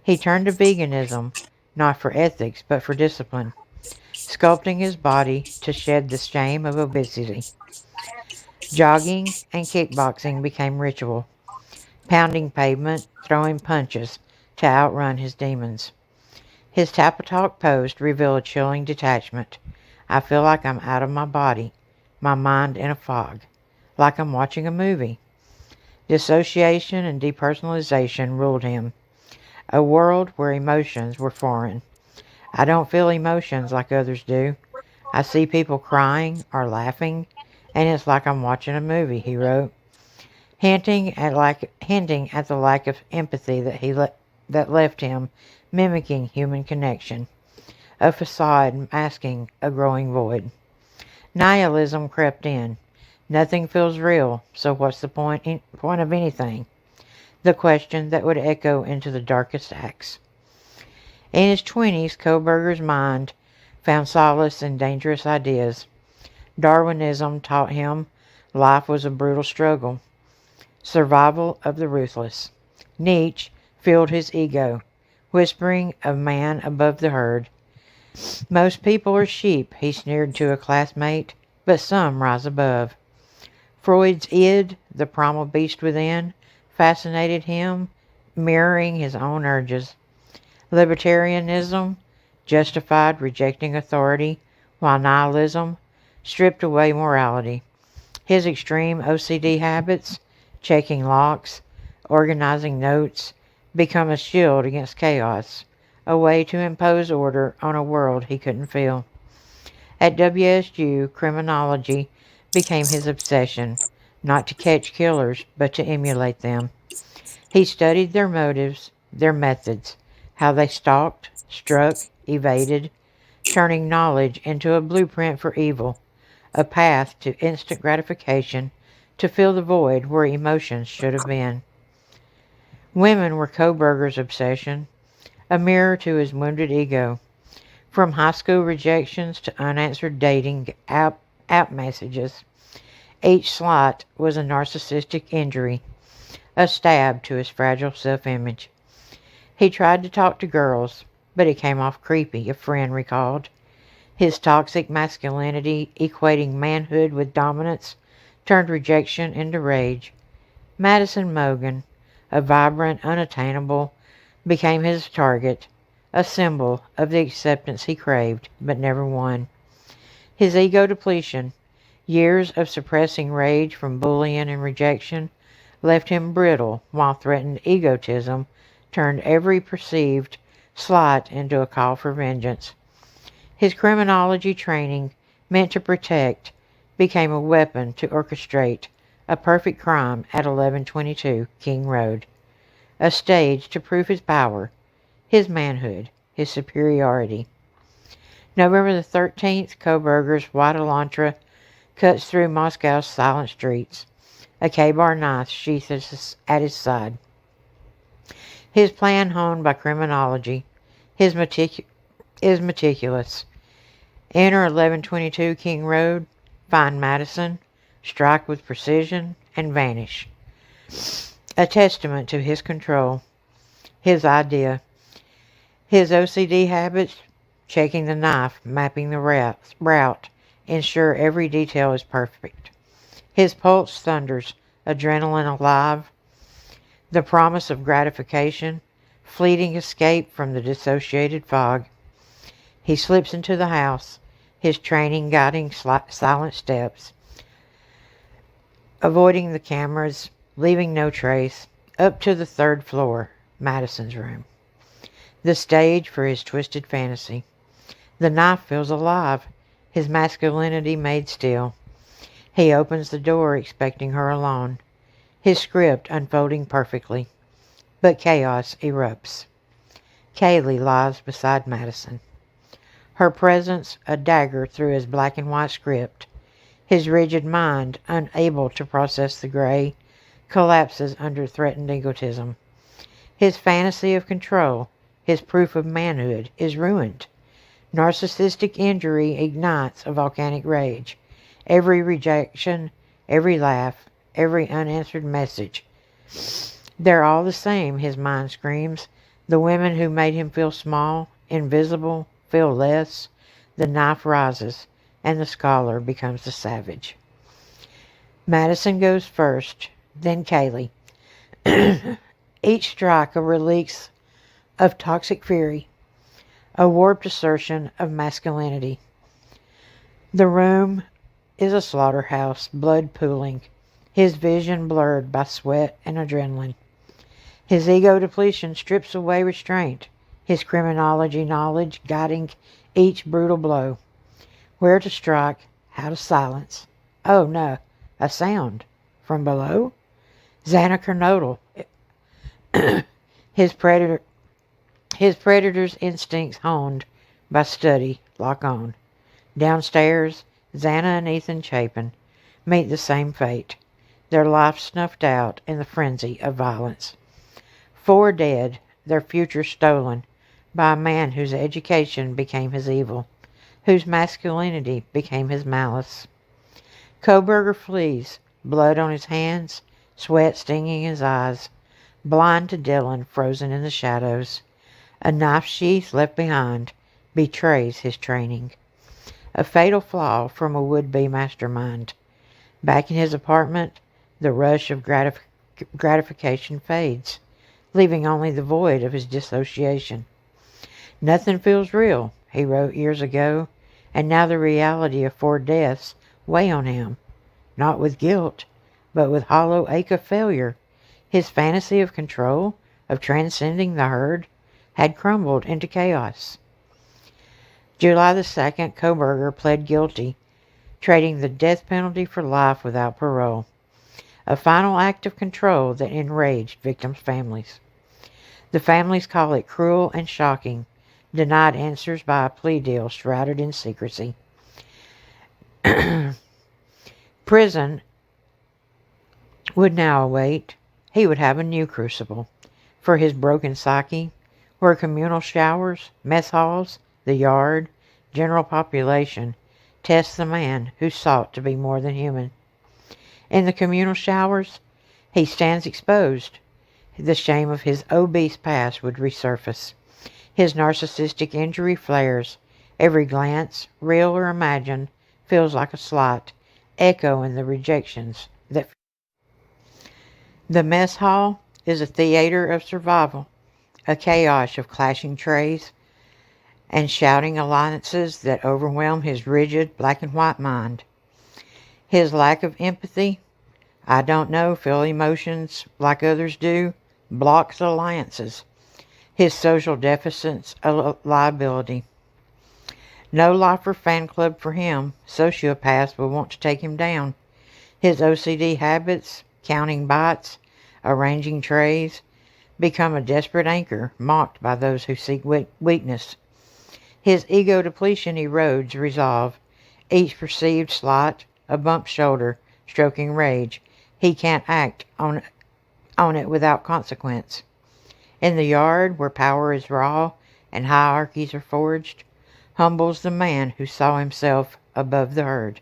He turned to veganism, not for ethics, but for discipline, sculpting his body to shed the shame of obesity. Jogging and kickboxing became ritual, pounding pavement, throwing punches to outrun his demons. His Tapatalk post revealed a chilling detachment. I feel like I'm out of my body, my mind in a fog, like I'm watching a movie. Dissociation and depersonalization ruled him, a world where emotions were foreign. I don't feel emotions like others do. I see people crying or laughing, and it's like I'm watching a movie, he wrote, hinting at the lack of empathy that left him mimicking human connection, a facade masking a growing void. Nihilism crept in. Nothing feels real, so what's the point of anything? The question that would echo into the darkest acts. In his 20s, Kohberger's mind found solace in dangerous ideas. Darwinism taught him life was a brutal struggle, survival of the ruthless. Nietzsche filled his ego, whispering of man above the herd. Most people are sheep, he sneered to a classmate, but some rise above. Freud's id, the primal beast within, fascinated him, mirroring his own urges. Libertarianism justified rejecting authority, while nihilism stripped away morality. His extreme OCD habits, checking locks, organizing notes, become a shield against chaos, a way to impose order on a world he couldn't feel. At WSU, criminology became his obsession, not to catch killers, but to emulate them. He studied their motives, their methods, how they stalked, struck, evaded, turning knowledge into a blueprint for evil, a path to instant gratification, to fill the void where emotions should have been. Women were Kohberger's obsession, a mirror to his wounded ego. From high school rejections to unanswered dating app messages, each slight was a narcissistic injury, a stab to his fragile self-image. He tried to talk to girls, but it came off creepy, a friend recalled. His toxic masculinity, equating manhood with dominance, turned rejection into rage. Madison Mogen, a vibrant, unattainable, became his target, a symbol of the acceptance he craved, but never won. His ego depletion, years of suppressing rage from bullying and rejection, left him brittle, while threatened egotism turned every perceived slight into a call for vengeance. His criminology training, meant to protect, became a weapon to orchestrate a perfect crime at 1122 King Road, a stage to prove his power, his manhood, his superiority. November the 13th, Kohberger's white Elantra cuts through Moscow's silent streets, a K-bar knife sheathed at his side. His plan, honed by criminology, is meticulous. Enter 1122 King Road, find Madison, strike with precision, and vanish. A testament to his control, his idea, his OCD habits, checking the knife, mapping the route, ensure every detail is perfect. His pulse thunders, adrenaline alive, the promise of gratification, fleeting escape from the dissociated fog. He slips into the house, his training guiding silent steps, avoiding the cameras, leaving no trace, up to the third floor, Madison's room. The stage for his twisted fantasy. The knife feels alive, his masculinity made still. He opens the door expecting her alone, his script unfolding perfectly. But chaos erupts. Kaylee lies beside Madison. Her presence a dagger through his black and white script. His rigid mind, unable to process the gray, collapses under threatened egotism. His fantasy of control, his proof of manhood, is ruined. Narcissistic injury ignites a volcanic rage. Every rejection, every laugh, every unanswered message. They're all the same, his mind screams. The women who made him feel small, invisible, feel less. The knife rises, and the scholar becomes the savage. Madison goes first, then Kaylee. Each strike a release of toxic fury, a warped assertion of masculinity. The room is a slaughterhouse, blood pooling, his vision blurred by sweat and adrenaline. His ego depletion strips away restraint, his criminology knowledge guiding each brutal blow. Where to strike, how to silence. Oh no, a sound from below? Xana Kernodle. His predator's instincts honed by study lock on. Downstairs, Xana and Ethan Chapin meet the same fate, their lives snuffed out in the frenzy of violence. 4 dead, their future stolen by a man whose education became his evil, whose masculinity became his malice. Kohberger flees, blood on his hands, sweat stinging his eyes, blind to Dylan frozen in the shadows. A knife sheath left behind betrays his training. A fatal flaw from a would-be mastermind. Back in his apartment, the rush of gratification fades, leaving only the void of his dissociation. Nothing feels real, he wrote years ago, and now the reality of 4 deaths weigh on him, not with guilt, but with hollow ache of failure. His fantasy of control, of transcending the herd, had crumbled into chaos. July the 2nd, Kohberger pled guilty, trading the death penalty for life without parole. A final act of control that enraged victims' families. The families call it cruel and shocking, denied answers by a plea deal shrouded in secrecy. Prison would now await. He would have a new crucible for his broken psyche, where communal showers, mess halls, the yard, general population test the man who sought to be more than human. In the communal showers, he stands exposed. The shame of his obese past would resurface. His narcissistic injury flares. Every glance, real or imagined, feels like a slight, echoing the rejections that. The mess hall is a theater of survival, a chaos of clashing trays and shouting alliances that overwhelm his rigid black and white mind. His lack of empathy, I don't know, feel emotions like others do, blocks alliances. His social deficits a liability. No lifer fan club for him. Sociopaths will want to take him down. His OCD habits, counting bites, arranging trays, become a desperate anchor mocked by those who seek weakness. His ego depletion erodes resolve. Each perceived slight, a bump shoulder, stroking rage. He can't act on it without consequence. In the yard, where power is raw and hierarchies are forged, humbles the man who saw himself above the herd.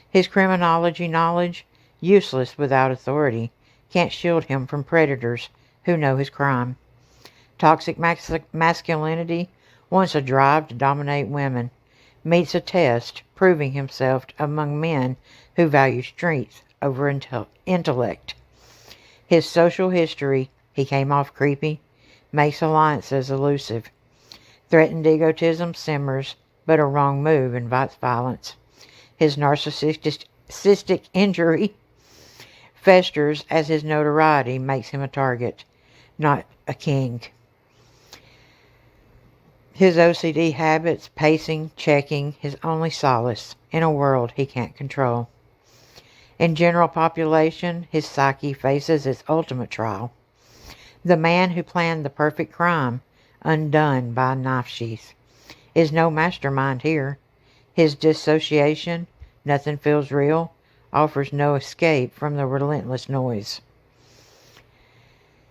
His criminology knowledge, useless without authority, can't shield him from predators who know his crime. Toxic masculinity, once a drive to dominate women, meets a test, proving himself among men who value strength over intellect. His social history, he came off creepy, makes alliances elusive. Threatened egotism simmers, but a wrong move invites violence. His narcissistic injury festers as his notoriety makes him a target, not a king. His OCD habits, pacing, checking, his only solace in a world he can't control. In general population, his psyche faces its ultimate trial. The man who planned the perfect crime, undone by a knife sheath, is no mastermind here. His dissociation, nothing feels real, offers no escape from the relentless noise.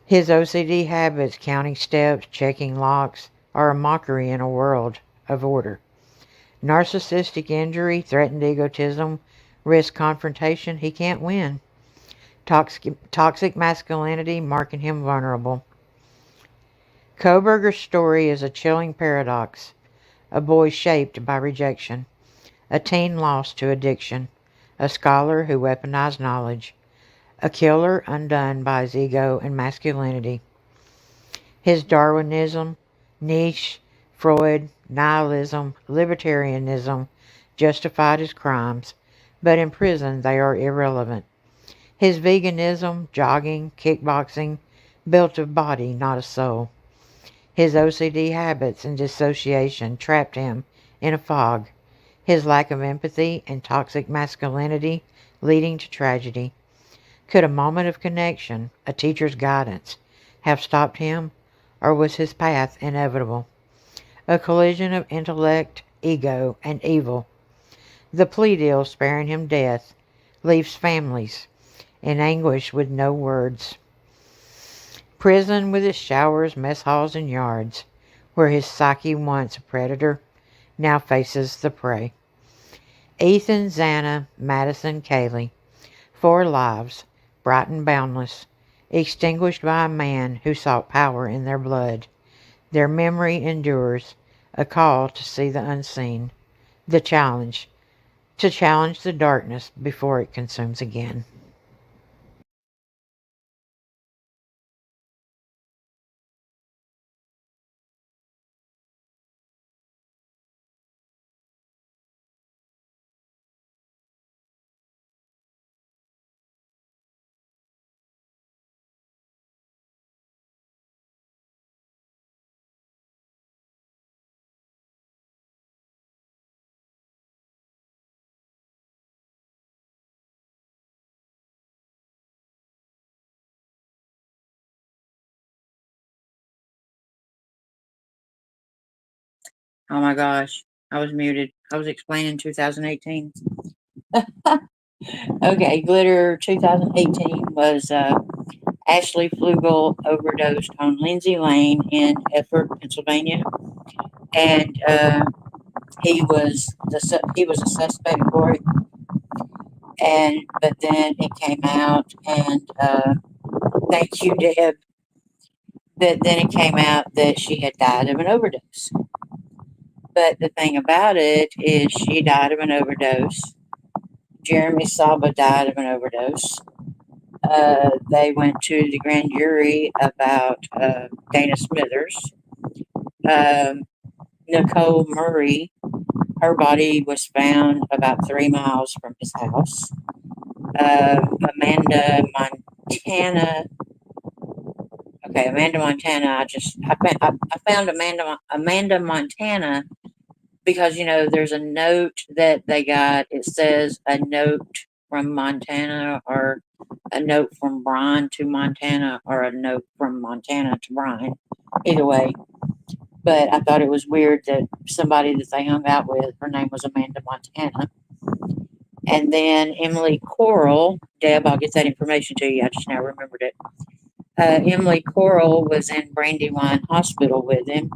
His OCD habits, counting steps, checking locks, are a mockery in a world of order. Narcissistic injury, threatened egotism, risk confrontation, he can't win. Toxic masculinity marking him vulnerable. Kohberger's story is a chilling paradox. A boy shaped by rejection, a teen lost to addiction, a scholar who weaponized knowledge, a killer undone by his ego and masculinity. His Darwinism, Nietzsche, Freud, nihilism, libertarianism justified his crimes, but in prison they are irrelevant. His veganism, jogging, kickboxing, built a body, not a soul. His OCD habits and dissociation trapped him in a fog. His lack of empathy and toxic masculinity leading to tragedy. Could a moment of connection, a teacher's guidance, have stopped him, or was his path inevitable? A collision of intellect, ego, and evil. The plea deal sparing him death leaves families in anguish with no words. Prison with its showers, mess halls, and yards, where his psyche once a predator, now faces the prey. Ethan, Xana, Madison, Kaylee, 4 lives, bright and boundless, extinguished by a man who sought power in their blood. Their memory endures, a call to see the unseen, the challenge, to challenge the darkness before it consumes again. Oh my gosh, I was muted. I was explaining 2018. Okay, Glitter 2018 was Ashley Flugel overdosed on Lindsay Lane in Effort, Pennsylvania, and he was a suspect for it. And but then it came out, and thank you, Deb. But then it came out that she had died of an overdose. But the thing about it is, she died of an overdose. Jeremy Saba died of an overdose. They went to the grand jury about Dana Smithers. Nicole Murray, her body was found about 3 miles from his house. Amanda Montana. Okay, Amanda Montana. I found Amanda Montana because there's a note that they got. It says a note from Montana, or a note from Brian to Montana, or a note from Montana to Brian. Either way. But I thought it was weird that somebody that they hung out with, her name was Amanda Montana. And then Emily Coral, Deb, I'll get that information to you. I just now remembered it. Emily Coral was in Brandywine Hospital with him,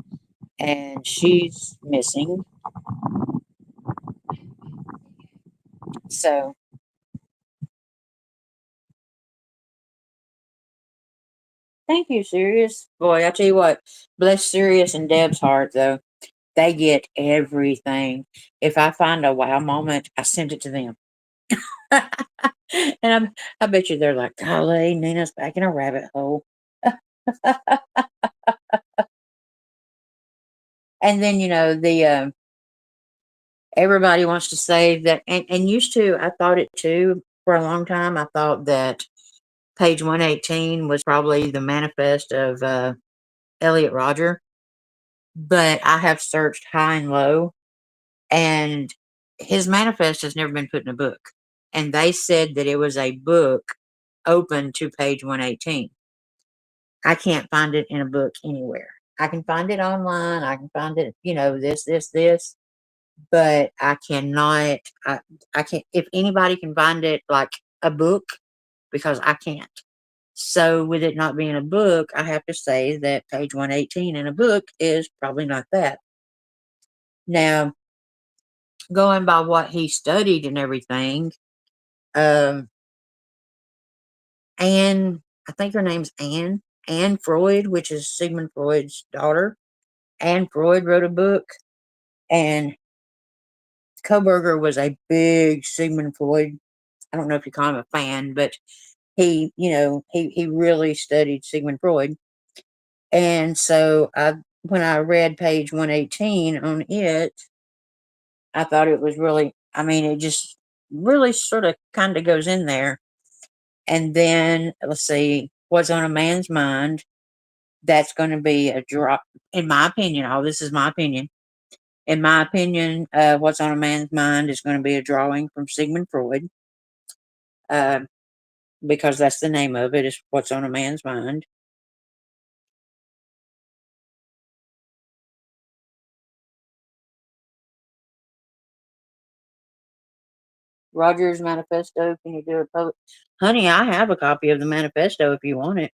and she's missing. So, thank you, Sirius. Boy, I tell you what, bless Sirius and Deb's heart, though. They get everything. If I find a wow moment, I send it to them. And I bet you they're like, golly, Nina's back in a rabbit hole. And then, everybody wants to say that, and used to, I thought it too for a long time. I thought that page 118 was probably the manifest of Elliot Rodger, but I have searched high and low, and his manifest has never been put in a book. And they said that it was a book open to page 118. I can't find it in a book anywhere. I can find it online. I can find it, this, but I cannot. I can't. If anybody can find it like a book, because I can't. So, with it not being a book, I have to say that page 118 in a book is probably not that. Now, going by what he studied and everything, um, Anne, I think her name's Anne Freud, which is Sigmund Freud's daughter. Anne Freud wrote a book, and Koberger was a big Sigmund Freud. I don't know if you call him a fan, but he really studied Sigmund Freud. And so when I read page 118 on it, I thought it was really, I mean, it just really sort of kind of goes in there. And then let's see, what's on a man's mind. That's going to be a drop, in my opinion. All this is my opinion. In my opinion, what's on a man's mind is going to be a drawing from Sigmund Freud, uh, because that's the name of it, is what's on a man's mind. Roger's manifesto. Can you do a public? Honey, I have a copy of the manifesto if you want it.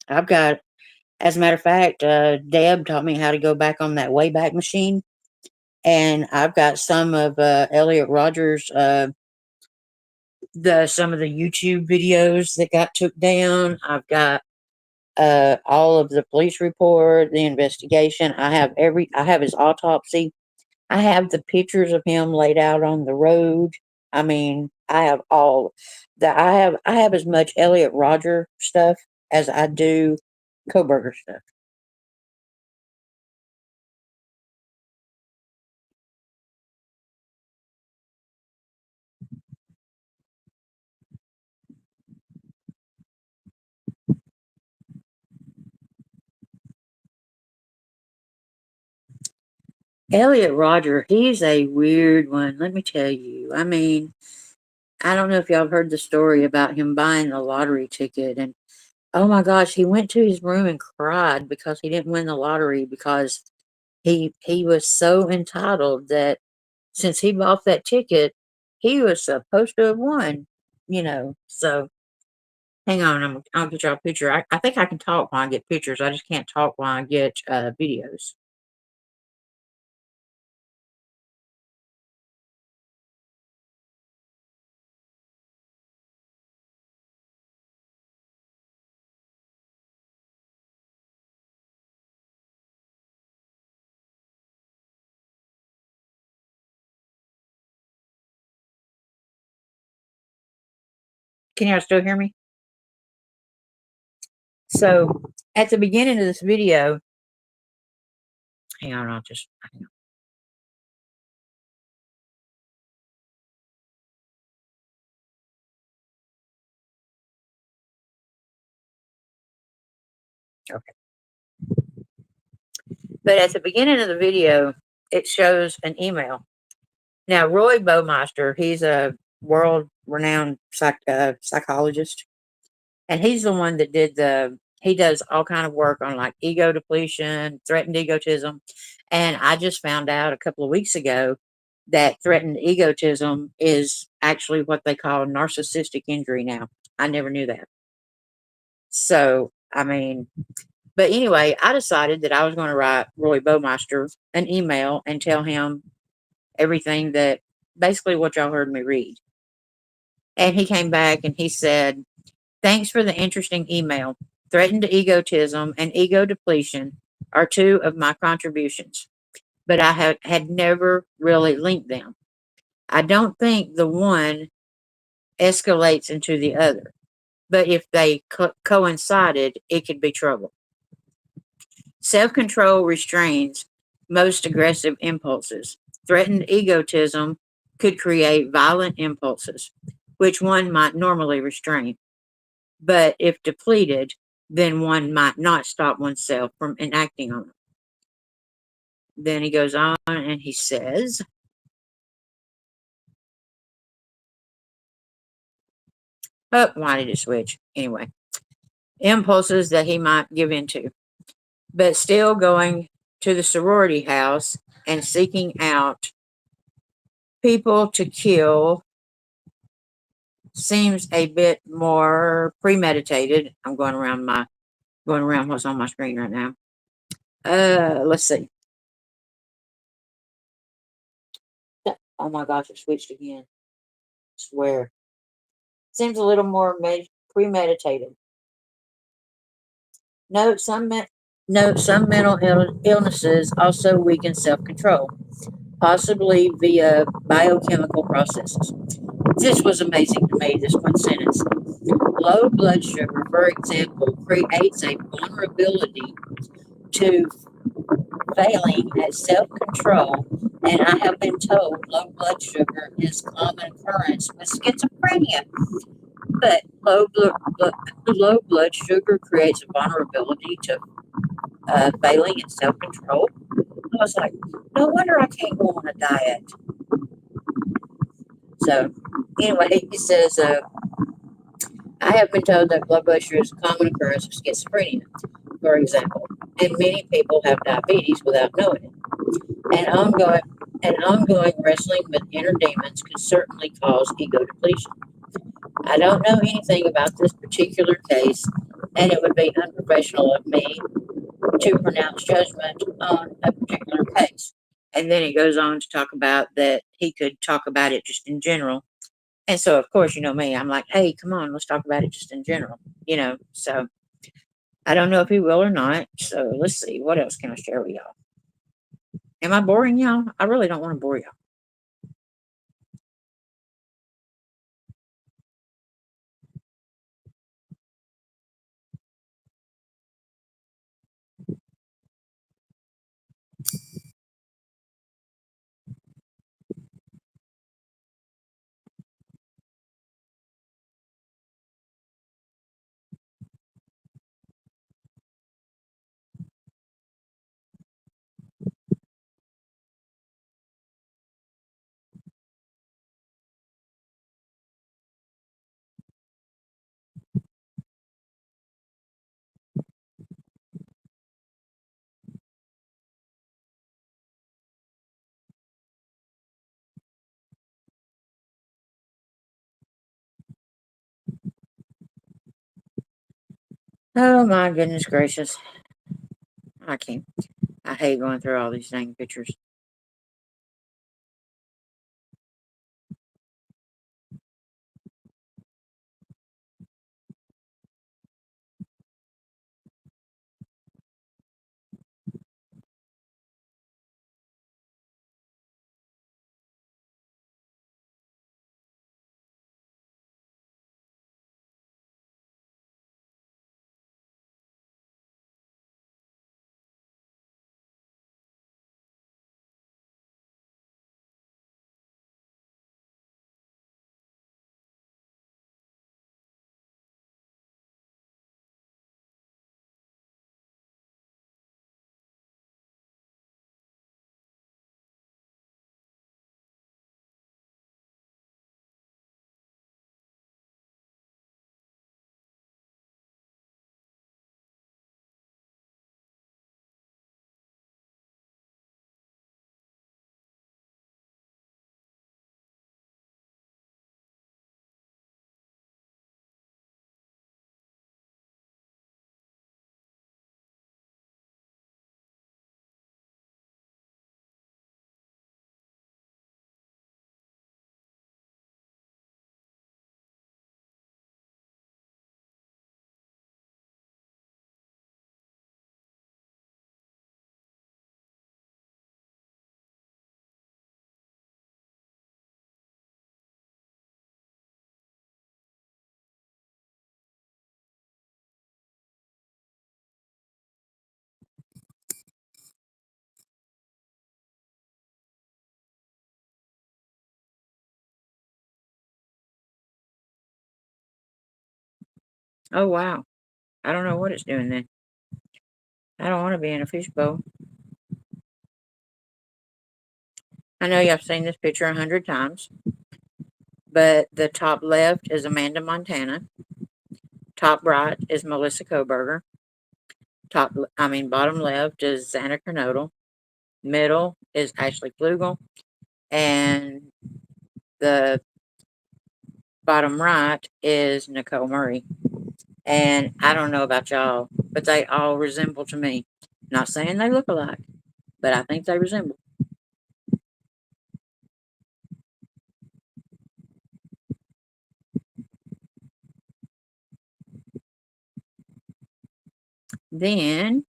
I've got, as a matter of fact, Deb taught me how to go back on that Wayback Machine, and I've got some of Elliot Rodger's some of the YouTube videos that got took down. I've got all of the police report, the investigation. I have his autopsy. I have the pictures of him laid out on the road. I mean, I have all that. I have as much Elliot Rodger stuff as I do Koberger stuff. Elliot Rodger, he's a weird one, let me tell you. I mean, I don't know if y'all have heard the story about him buying a lottery ticket, and oh my gosh, he went to his room and cried because he didn't win the lottery, because he was so entitled that since he bought that ticket, he was supposed to have won. So hang on, I'll get y'all a picture. I think I can talk while I get pictures. I just can't talk while I get videos. Can y'all still hear me? So at the beginning of this video, hang on, hang on. Okay. But at the beginning of the video, it shows an email. Now, Roy Baumeister, he's a world renowned psychologist, and he's the one that he does all kind of work on like ego depletion, threatened egotism. And I just found out a couple of weeks ago that threatened egotism is actually what they call narcissistic injury now. I never knew that. So, I mean, but anyway, I decided that I was going to write Roy Baumeister an email and tell him everything, that basically what y'all heard me read. And he came back and he said, "Thanks for the interesting email. Threatened egotism and ego depletion are two of my contributions, but I had never really linked them. I don't think the one escalates into the other, but if they coincided, it could be trouble. Self control restrains most aggressive impulses. Threatened egotism could create violent impulses, which one might normally restrain. But if depleted, then one might not stop oneself from enacting on them. Then he goes on and he says, oh, why did it switch? Anyway, impulses that he might give into, but still going to the sorority house and seeking out people to kill seems a bit more premeditated. I'm going around what's on my screen right now. Let's see. Oh my gosh, it switched again. I swear. Seems a little more premeditated. Note some mental illnesses also weaken self-control, possibly via biochemical processes. This was amazing to me, this one sentence. Low blood sugar, for example, creates a vulnerability to failing at self-control, and I have been told low blood sugar is common occurrence with schizophrenia. But low blood sugar creates a vulnerability to failing at self-control. I was like, no wonder I can't go on a diet. So anyway, he says, I have been told that blood blood sugar is a common occurrence of schizophrenia, for example, and many people have diabetes without knowing it. And ongoing wrestling with inner demons can certainly cause ego depletion. I don't know anything about this particular case, and it would be unprofessional of me to pronounce judgment on a particular case. And then he goes on to talk about that he could talk about it just in general. And so, of course, you know me, I'm like, hey, come on, let's talk about it just in general, So I don't know if he will or not. So let's see, what else can I share with y'all? Am I boring y'all? I really don't want to bore y'all. Oh my goodness gracious. I can't. I hate going through all these dang pictures. Oh, wow. I don't know what it's doing then. I don't want to be in a fishbowl. I know y'all seen this picture 100 times, but the top left is Amanda Montana. Top right is Melissa Koberger. Bottom left is Xana Kernodle. Middle is Ashley Flugel. And the bottom right is Nicole Murray. And I don't know about y'all, but they all resemble to me. Not saying they look alike, but I think they resemble. Then,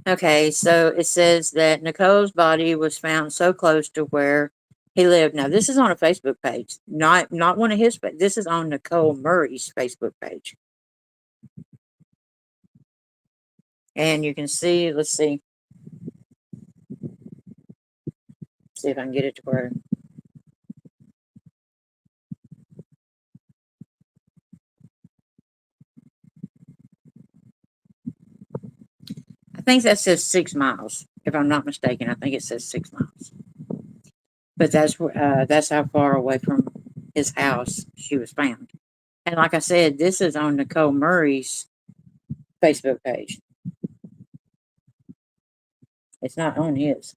okay, so it says that Nicole's body was found so close to where he lived. Now, this is on a Facebook page, not one of his. This is on Nicole Murray's Facebook page, and you can see. Let's see if I can get it to where. I think that says 6 miles, if I'm not mistaken. I think it says 6 miles. But that's how far away from his house she was found. And like I said, this is on Nicole Murray's Facebook page. It's not on his.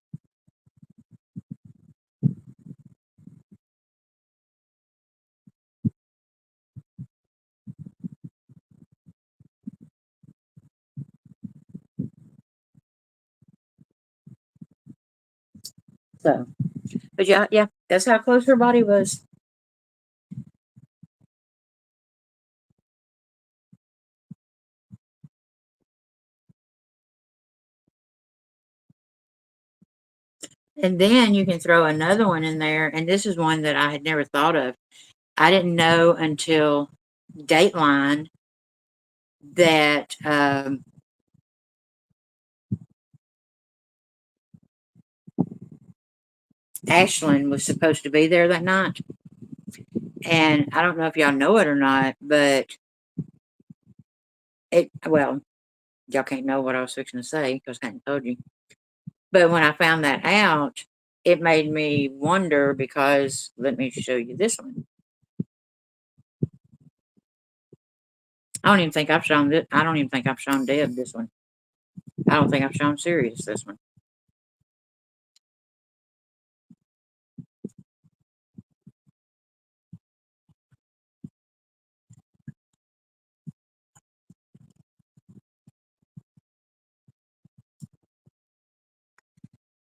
So, but yeah, that's how close her body was. And then you can throw another one in there, and this is one that I had never thought of. I didn't know until Dateline that Ashlyn was supposed to be there that night. And I don't know if y'all know it or not, but well, y'all can't know what I was fixing to say because I hadn't told you. But when I found that out, it made me wonder because let me show you this one. I don't even think I've shown this. I don't even think I've shown Deb this one. I don't think I've shown Sirius this one.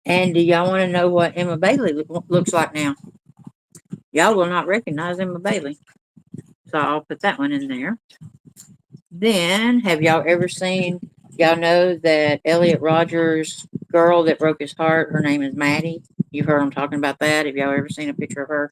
And do y'all want to know what Emma Bailey looks like now? Y'all will not recognize Emma Bailey. So I'll put that one in there. Then, have y'all ever seen, y'all know that Elliot Rogers' girl that broke his heart, her name is Maddie. You've heard them talking about that. Have y'all ever seen a picture of her?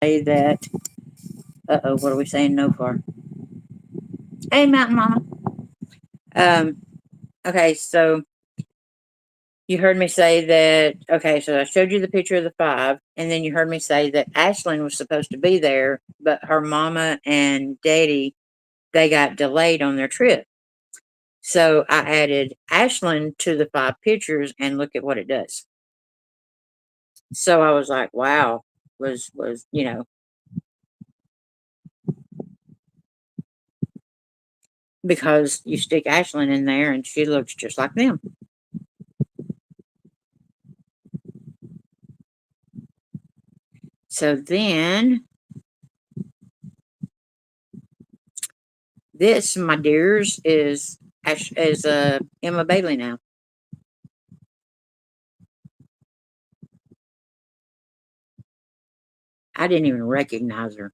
Say that. What are we saying no for? Hey, Mountain Mama. Okay, so you heard me say that. Okay, so I showed you the picture of the 5, and then you heard me say that Ashlyn was supposed to be there, but her mama and daddy, they got delayed on their trip. So I added Ashlyn to the 5 pictures, and look at what it does. So I was like, wow, was because you stick Ashlyn in there, and she looks just like them. So then, this, my dears, is Emma Bailey now. I didn't even recognize her.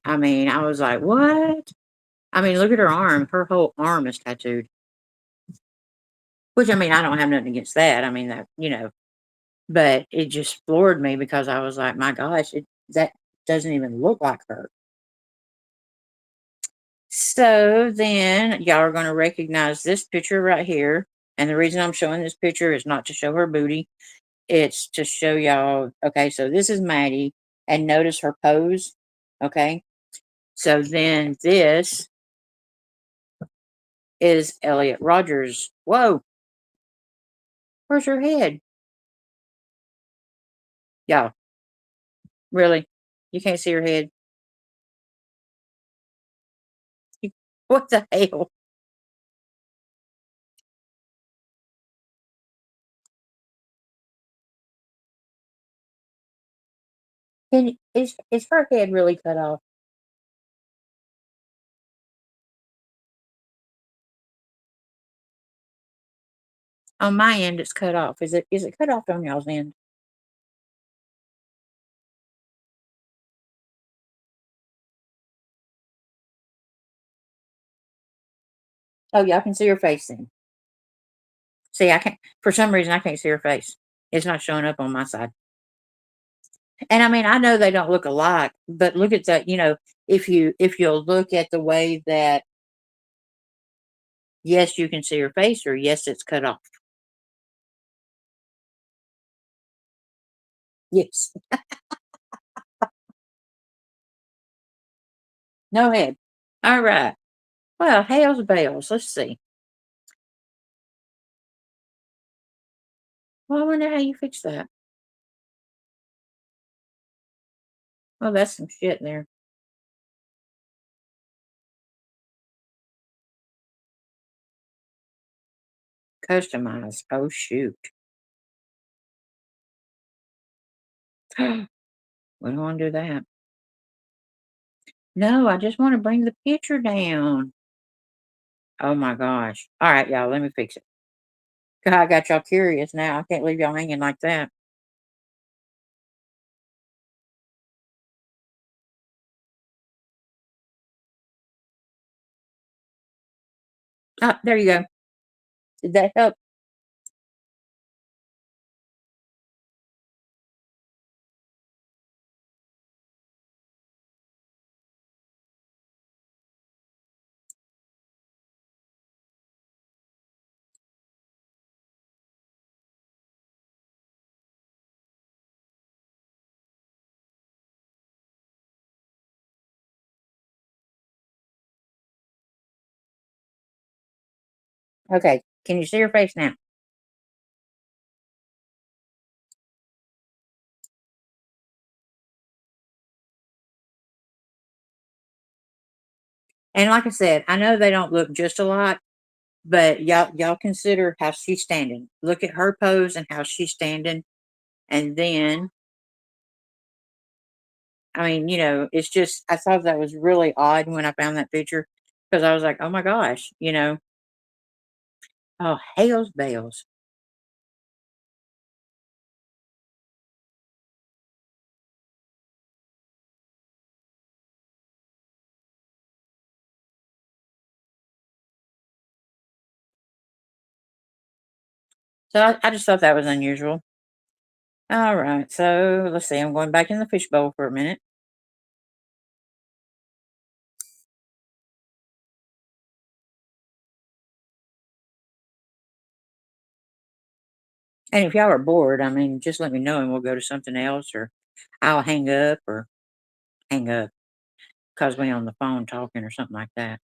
I mean, I was like, what? I mean, look at her arm. Her whole arm is tattooed. Which, I mean, I don't have nothing against that. I mean, that, but it just floored me because I was like, my gosh, that doesn't even look like her. So then y'all are going to recognize this picture right here. And the reason I'm showing this picture is not to show her booty. It's to show y'all, okay, so this is Maddie. And notice her pose, okay? So then this is Elliot Rogers. Whoa, where's her head? Y'all, really? You can't see her head? What the hell? Is her head really cut off? On my end, it's cut off. Is it cut off on y'all's end? Oh, y'all can see her face then. See, I can't, for some reason, I can't see her face. It's not showing up on my side. And I mean, I know they don't look alike, but look at that, if you'll look at the way that, yes, you can see her face, or yes, it's cut off. Yes. No head. All right. Well, hell's bells. Let's see. Well, I wonder how you fix that. Oh, that's some shit there. Customize. Oh, shoot. We don't want to do that. No, I just want to bring the picture down. Oh my gosh. All right, y'all, let me fix it. God, I got y'all curious now. I can't leave y'all hanging like that. Ah, there you go. Did that help? Okay. Can you see her face now? And like I said, I know they don't look just alike, but y'all consider how she's standing. Look at her pose and how she's standing. And then, I mean, it's just, I thought that was really odd when I found that picture because I was like, oh my gosh. Oh, hell's bells. So I just thought that was unusual. All right. So let's see. I'm going back in the fishbowl for a minute. And if y'all are bored, I mean, just let me know and we'll go to something else, or I'll hang up because we on the phone talking or something like that.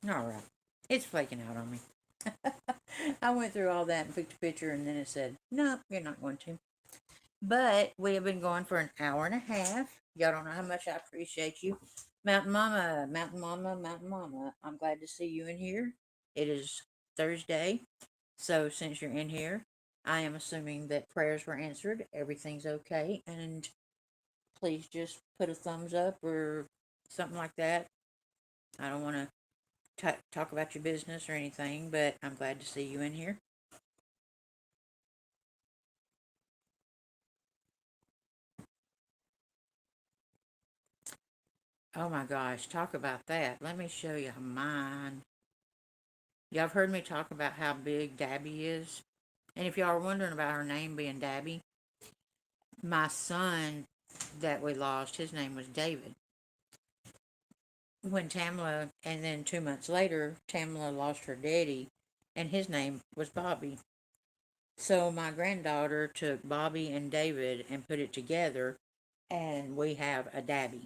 All right. It's flaking out on me. I went through all that and picked a picture, and then it said, no, you're not going to. But we have been going for an hour and a half. Y'all don't know how much I appreciate you. Mountain Mama, Mountain Mama, Mountain Mama, I'm glad to see you in here. It is Thursday. So since you're in here, I am assuming that prayers were answered. Everything's okay. And please just put a thumbs up or something like that. I don't want to talk about your business or anything, but I'm glad to see you in here. Oh my gosh, talk about that. Let me show you mine. Y'all have heard me talk about how big Dabby is. And if y'all are wondering about her name being Dabby, my son that we lost, his name was David. When Tamla, and then 2 months later, Tamla lost her daddy, and his name was Bobby. So my granddaughter took Bobby and David and put it together, and we have a Dabby.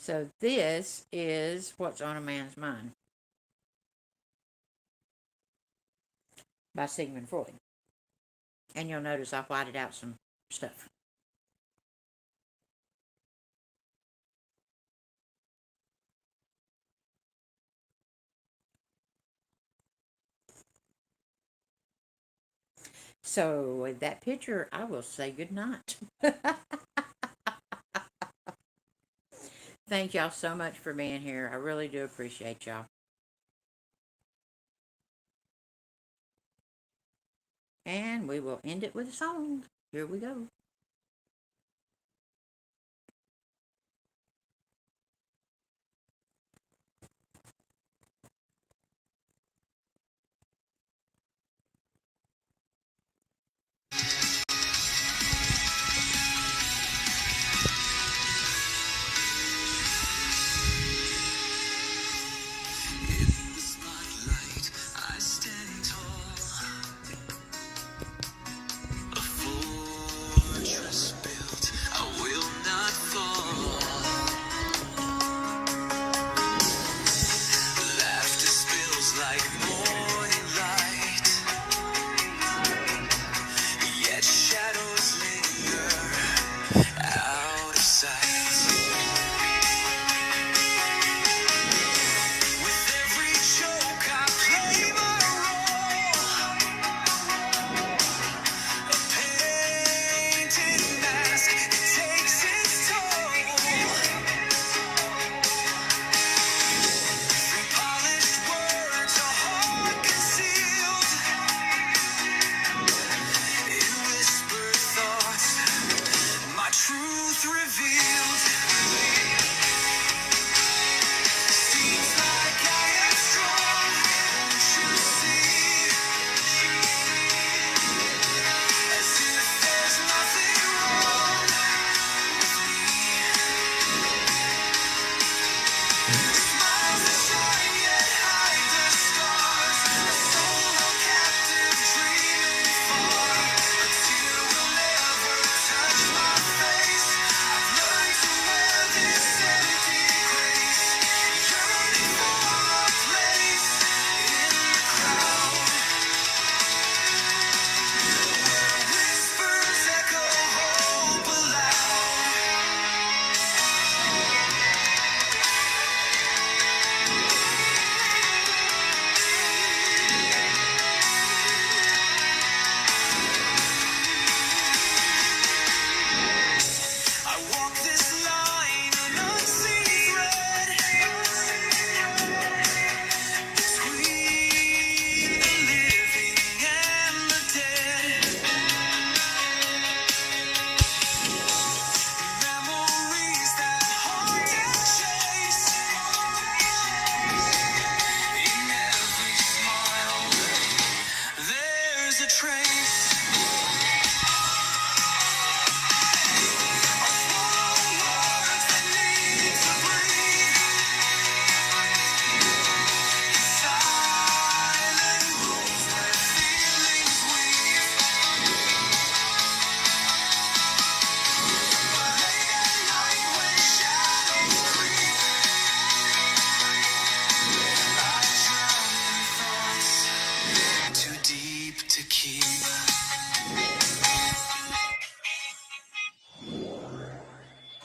So this is What's on a Man's Mind by Sigmund Freud. And you'll notice I whited out some stuff. So with that picture, I will say good night. Thank y'all so much for being here. I really do appreciate y'all. And we will end it with a song. Here we go. In the spotlight, I stand tall, a force deep tequila.